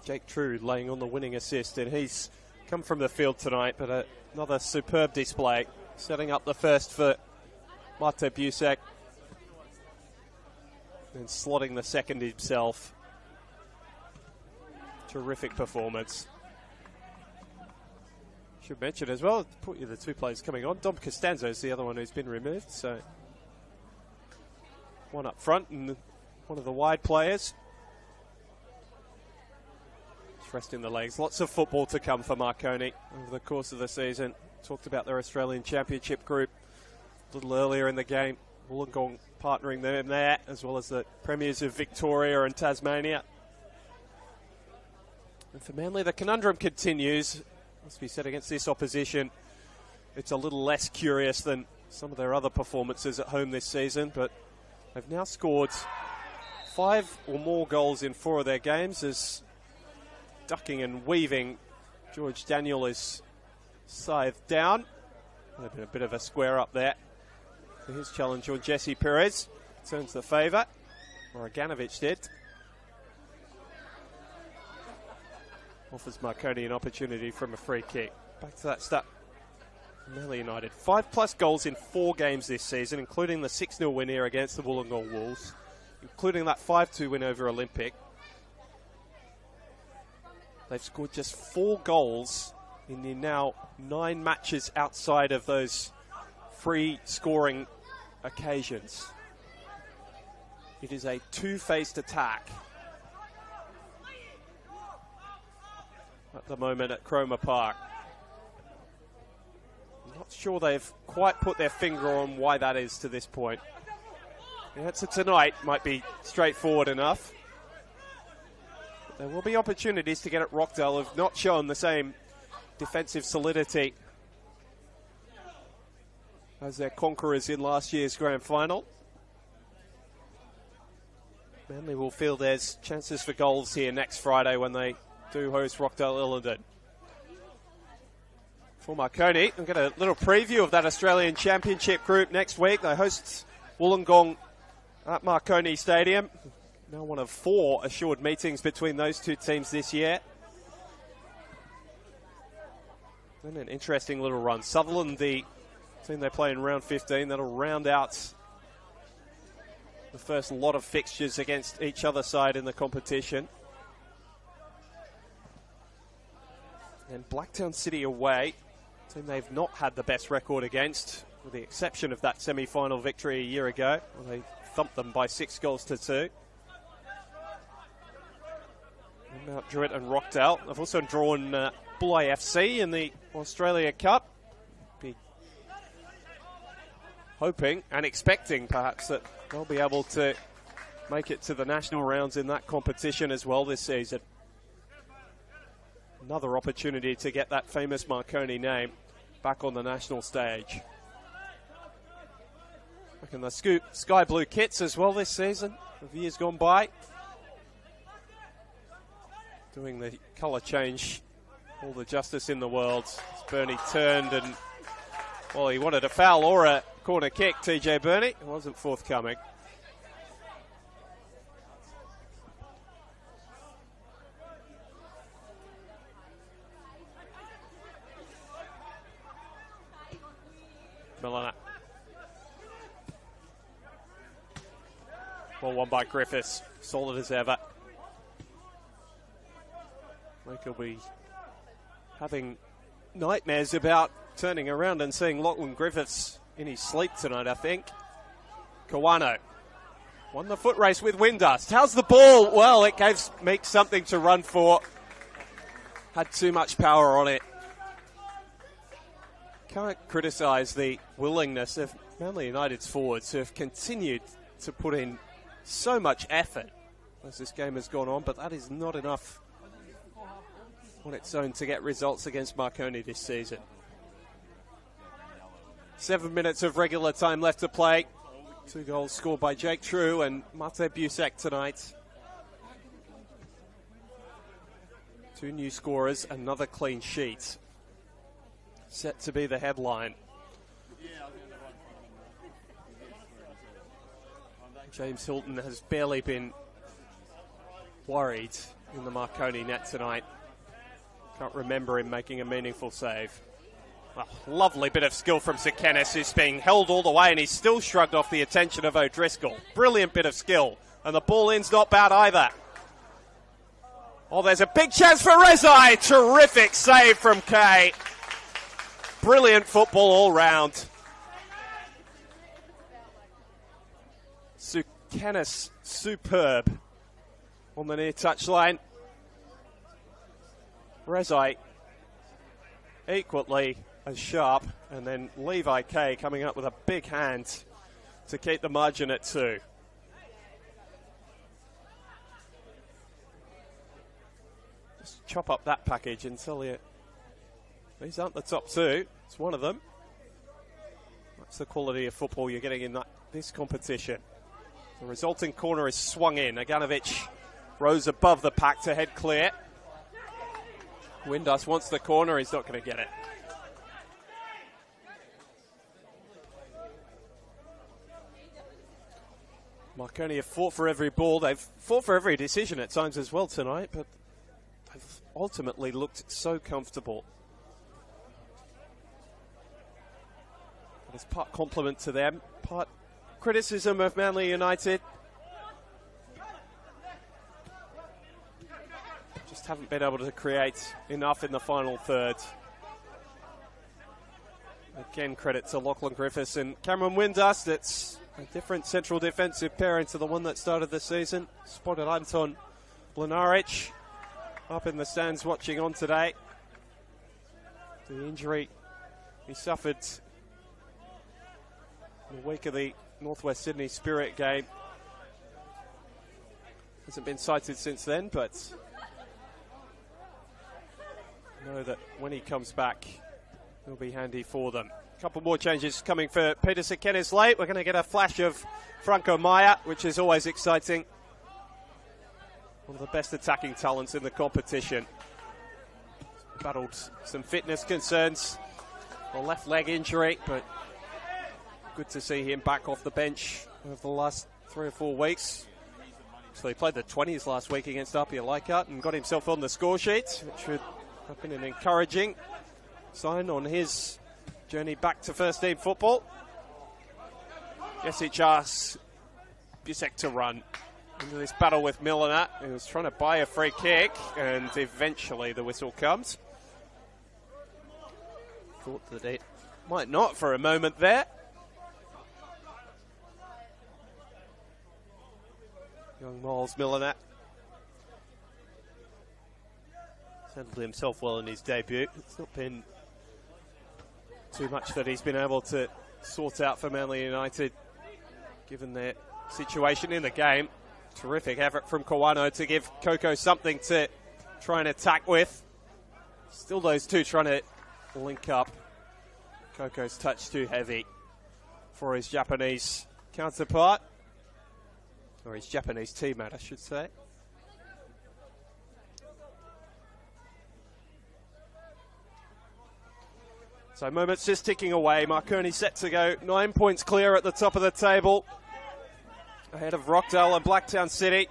Jake True laying on the winning assist, and he's come from the field tonight, but another superb display, setting up the first for Mate Busek and slotting the second himself. Terrific performance. Should mention as well, put you the two players coming on. Dom Costanzo is the other one who's been removed, so one up front and one of the wide players. Just resting the legs. Lots of football to come for Marconi over the course of the season. Talked about their Australian Championship group a little earlier in the game. Wollongong partnering them there, as well as the Premiers of Victoria and Tasmania. And for Manly, the conundrum continues. Must be said, against this opposition, it's a little less curious than some of their other performances at home this season, but they've now scored 5 or more goals in 4 of their games, as ducking and weaving, George Daniel is scythed down. There's been a bit of a square up there. So his challenge on Jesse Perez turns the favour, or Aganovic did. Offers Marconi an opportunity from a free kick. Back to that stat. Manly United, 5+ goals in 4 games this season, including the 6-0 win here against the Wollongong Wolves, including that 5-2 win over Olympic. They've scored just 4 goals in the now 9 matches outside of those free scoring occasions. It is a two-faced attack at the moment at Cromer Park. I'm not sure they've quite put their finger on why that is to this point. The answer tonight might be straightforward enough. But there will be opportunities to get at Rockdale, who have not shown the same defensive solidity as their conquerors in last year's grand final. Manly will feel there's chances for goals here next Friday when they do host Rockdale Illingdon. For Marconi, we'll get a little preview of that Australian Championship group next week. They host Wollongong at Marconi Stadium. Now one of 4 assured meetings between those two teams this year. And an interesting little run. Sutherland, the team they play in round 15, that'll round out the first lot of fixtures against each other side in the competition. And Blacktown City away, team they've not had the best record against, with the exception of that semi-final victory a year ago, where they thumped them by 6-2. And Mount Druitt and Rockdale. They've also drawn Bulli FC in the Australia Cup. Be hoping and expecting perhaps that they'll be able to make it to the national rounds in that competition as well this season. Another opportunity to get that famous Marconi name back on the national stage. Back in the sky blue kits as well this season, of years gone by. Doing the colour change all the justice in the world. As Bernie turned and, well, he wanted a foul or a corner kick, TJ Bernie. It wasn't forthcoming. Milner. Ball won by Griffiths. Solid as ever. Like he'll be having nightmares about turning around and seeing Lachlan Griffiths in his sleep tonight, I think. Kawano won the foot race with Windust. How's the ball? Well, it gave Meek something to run for. Had too much power on it. Can't criticise the willingness of Manly United's forwards, who have continued to put in so much effort as this game has gone on, but that is not enough on its own to get results against Marconi this season. 7 minutes of regular time left to play. 2 goals scored by Jake True and Mate Busek tonight. 2 new scorers, another clean sheet. Set to be the headline. James Hilton has barely been worried in the Marconi net tonight. Can't remember him making a meaningful save. A lovely bit of skill from Sekenis, who's being held all the way, and he's still shrugged off the attention of O'Driscoll. Brilliant bit of skill, and the ball in's not bad either. Oh, there's a big chance for Rezai. Terrific save from Kay. Brilliant football all round. Sekenis, superb on the near touchline. Rezai equally as sharp, and then Levi Kay coming up with a big hand to keep the margin at 2. Just chop up that package and tell you these aren't the top 2. It's one of them. That's the quality of football you're getting in this competition. The resulting corner is swung in. Aganovic rose above the pack to head clear. Windus wants the corner. He's not going to get it. Marconi have fought for every ball. They've fought for every decision at times as well tonight, but they've ultimately looked so comfortable. It's part compliment to them, part criticism of Manly United. Just haven't been able to create enough in the final third. Again, credit to Lachlan Griffiths and Cameron Windust. It's a different central defensive pairing to the one that started the season. Spotted Anton Blanaric up in the stands watching on today. The injury he suffered in the wake of the Northwest Sydney Spirit game hasn't been cited since then, but I know that when he comes back, he'll be handy for them. A couple more changes coming for Peter Sekenis late. We're going to get a flash of Franco Maya, which is always exciting. One of the best attacking talents in the competition. Battled some fitness concerns, a left leg injury, but good to see him back off the bench over the last 3 or 4 weeks. So he played the 20s last week against Apia Leichhardt and got himself on the score sheet, which should have been an encouraging sign on his journey back to first team football. Jesic asks Busek to run into this battle with Milliner, who was trying to buy a free kick, and eventually the whistle comes. Thought that it might not for a moment there. Young Miles Milliner handled himself well in his debut. It's not been too much that he's been able to sort out for Manly United, given their situation in the game. Terrific effort from Kawano to give Coco something to try and attack with. Still those two trying to link up. Coco's touch too heavy for his Japanese counterpart. Or his Japanese teammate, I should say. So moments just ticking away. Marconi set to go 9 points clear at the top of the table, ahead of Rockdale and Blacktown City.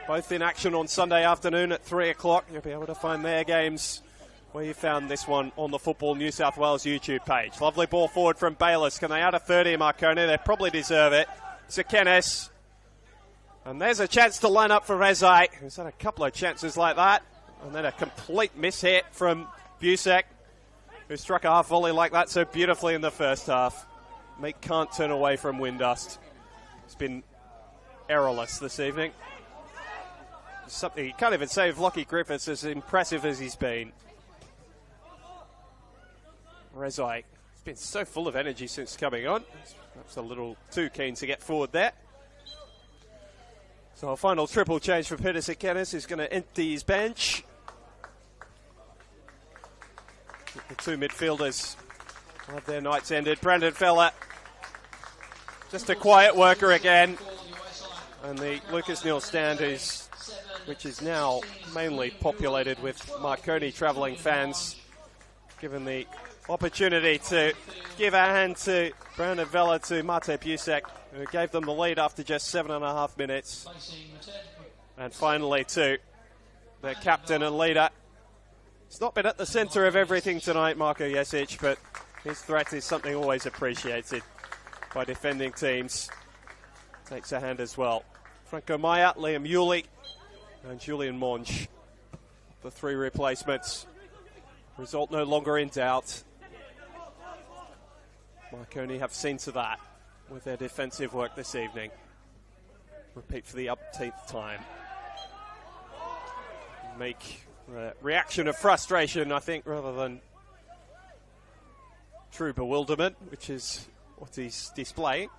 Both in action on Sunday afternoon at 3 o'clock. You'll be able to find their games where you found this one on the Football New South Wales YouTube page. Lovely ball forward from Bayliss. Can they add a 30, Marconi? They probably deserve it. Sekenis. And there's a chance to line up for Rezai, who's had a couple of chances like that. And then a complete mishit from Busek, who struck a half volley like that so beautifully in the first half. Meek can't turn away from Windust. It's been errorless this evening. Something you can't even say of Lockie Griffiths, as impressive as he's been. Rezai has been so full of energy since coming on. Perhaps a little too keen to get forward there. So a final triple change for Peter Sekenis, who's going to empty his bench. The two midfielders have their nights ended. Brandon Feller, just a quiet worker again. And the Lucas Neal stand, which is now mainly populated with Marconi travelling fans, given the opportunity to give a hand to Brandon Feller to Mate Busek, who gave them the lead after just 7.5 minutes. And finally to their captain and leader. He's not been at the centre of everything tonight, Marko Jesic, but his threat is something always appreciated by defending teams. Takes a hand as well. Franco Maya, Liam Yulee, and Julian Monge, the three replacements. Result no longer in doubt. Marconi have seen to that with their defensive work this evening. Repeat for the upteenth time. Make a reaction of frustration, I think, rather than true bewilderment, which is what he's displaying.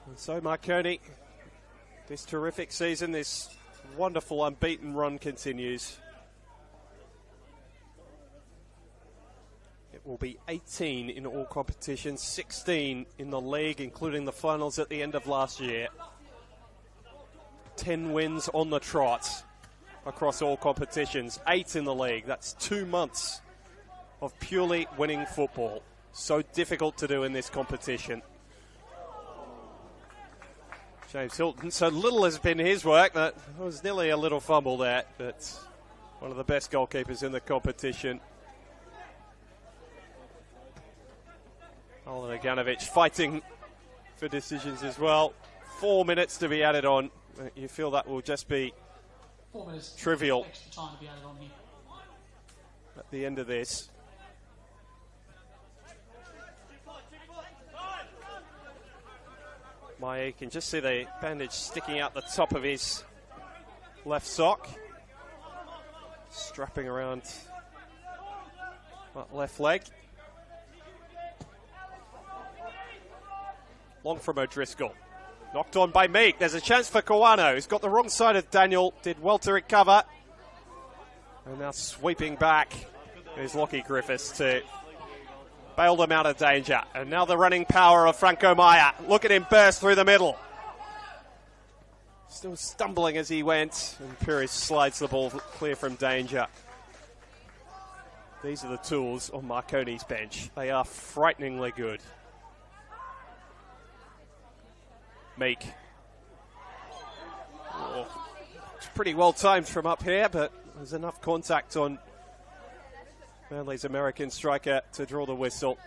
And so Marconi, this terrific season, this wonderful unbeaten run continues. It It will be 18 in all competitions, 16 in the league, including the finals at the end of last year. 10 wins on the trot across all competitions, 8 in the league. That's 2 months of purely winning football. So difficult to do in this competition. James Hilton, so little has been his work. That was nearly a little fumble there, but one of the best goalkeepers in the competition. Olejanovic fighting for decisions as well. 4 minutes to be added on. You feel that will just be 4 minutes trivial extra time to be added on here. at the end of this. Maya, you can just see the bandage sticking out the top of his left sock, strapping around that left leg. Long from O'Driscoll. Knocked on by Meek. There's a chance for Kawano. He's got the wrong side of Daniel. Did well to recover. And now sweeping back is Lockie Griffiths to bail them out of danger. And now the running power of Franco Maya. Look at him burst through the middle. Still stumbling as he went. And Pires slides the ball clear from danger. These are the tools on Marconi's bench. They are frighteningly good. Meek. Oh, it's pretty well timed from up here, but there's enough contact on Manly's American striker to draw the whistle.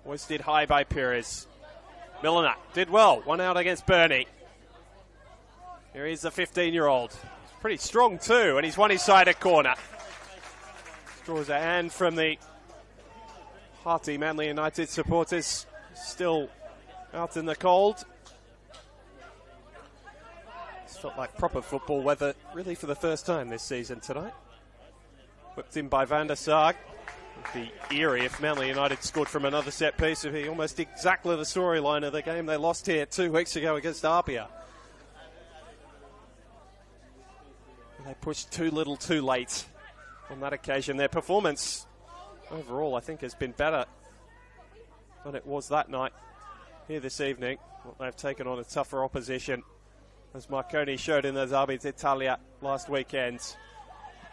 Hoisted high by Pires. Milliner did well. One out against Burney. Here is the 15-year-old. He's pretty strong too, and he's won his side at corner. Draws a hand from the hearty Manly United supporters, still out in the cold. It's felt like proper football weather, really, for the first time this season tonight. Whipped in by Van der Sarg. It'd be eerie if Manly United scored from another set piece. It'd be almost exactly the storyline of the game they lost here 2 weeks ago against Apia. They pushed too little too late. On that occasion, their performance overall, I think, has been better than it was that night. Here this evening, they've taken on a tougher opposition, as Marconi showed in the Derby d'Italia last weekend.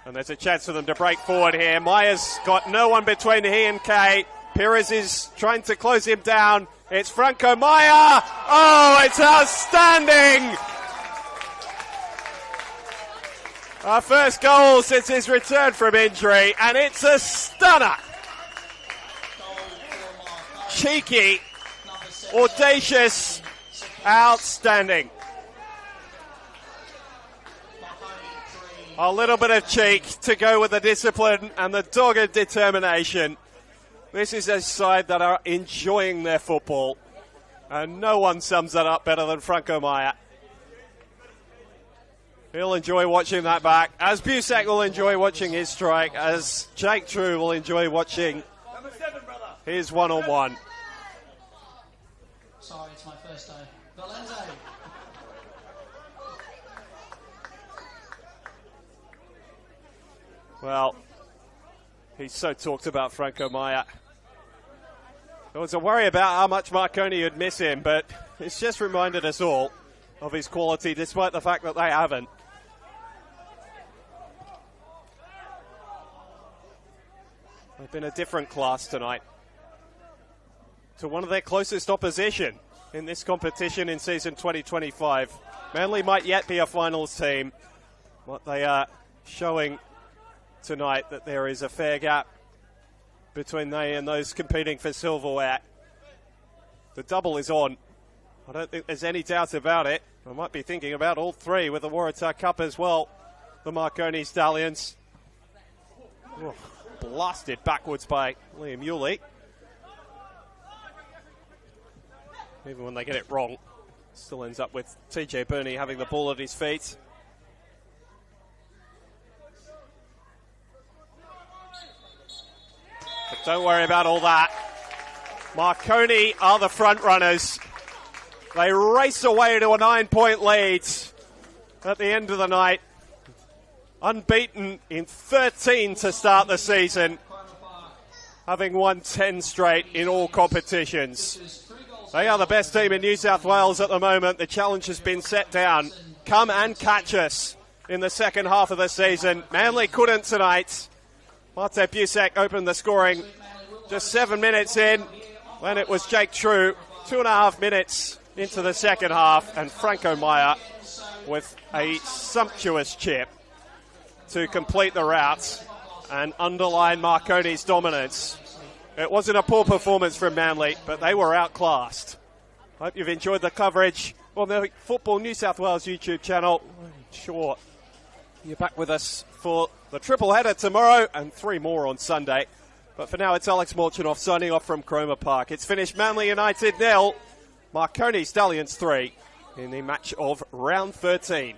And there's a chance for them to break forward here. Maya's got no one between he and Kay. Pires is trying to close him down. It's Franco Maya. Oh, it's outstanding! Our first goal since his return from injury, and it's a stunner. Cheeky, audacious, outstanding. A little bit of cheek to go with the discipline and the dogged determination. This is a side that are enjoying their football, and no one sums that up better than Franco Maya. He'll enjoy watching that back, as Busak will enjoy watching his strike, as Jake True will enjoy watching his one-on-one. Sorry, it's my first day. Valente. Well, he's so talked about, Franco Maya. There was a worry about how much Marconi would miss him, but it's just reminded us all of his quality, despite the fact that they haven't. They've been a different class tonight to one of their closest opposition in this competition in season 2025. Manly might yet be a finals team, but they are showing tonight that there is a fair gap between they and those competing for silverware. The double is on. I don't think there's any doubt about it. I might be thinking about all three with the Waratah Cup as well. The Marconi Stallions. Oh, blasted backwards by Liam Yulee. Even when they get it wrong, still ends up with TJ Burney having the ball at his feet. But don't worry about all that. Marconi are the front runners. They race away to a 9-point lead. at the end of the night. Unbeaten in 13 to start the season, having won 10 straight in all competitions. They are the best team in New South Wales at the moment. The challenge has been set down. Come and catch us in the second half of the season. Manly couldn't tonight. Mate Busek opened the scoring just 7 minutes in when it was Jake True. 2.5 minutes into the second half, and Franco Meyer with a sumptuous chip to complete the rout and underline Marconi's dominance. It wasn't a poor performance from Manly, but they were outclassed. Hope you've enjoyed the coverage on the Football New South Wales YouTube channel. Sure, you're back with us for the triple header tomorrow and 3 more on Sunday. But for now, it's Alex Morchanoff signing off from Cromer Park. It's finished Manly United 0, Marconi Stallions 3 in the match of round 13.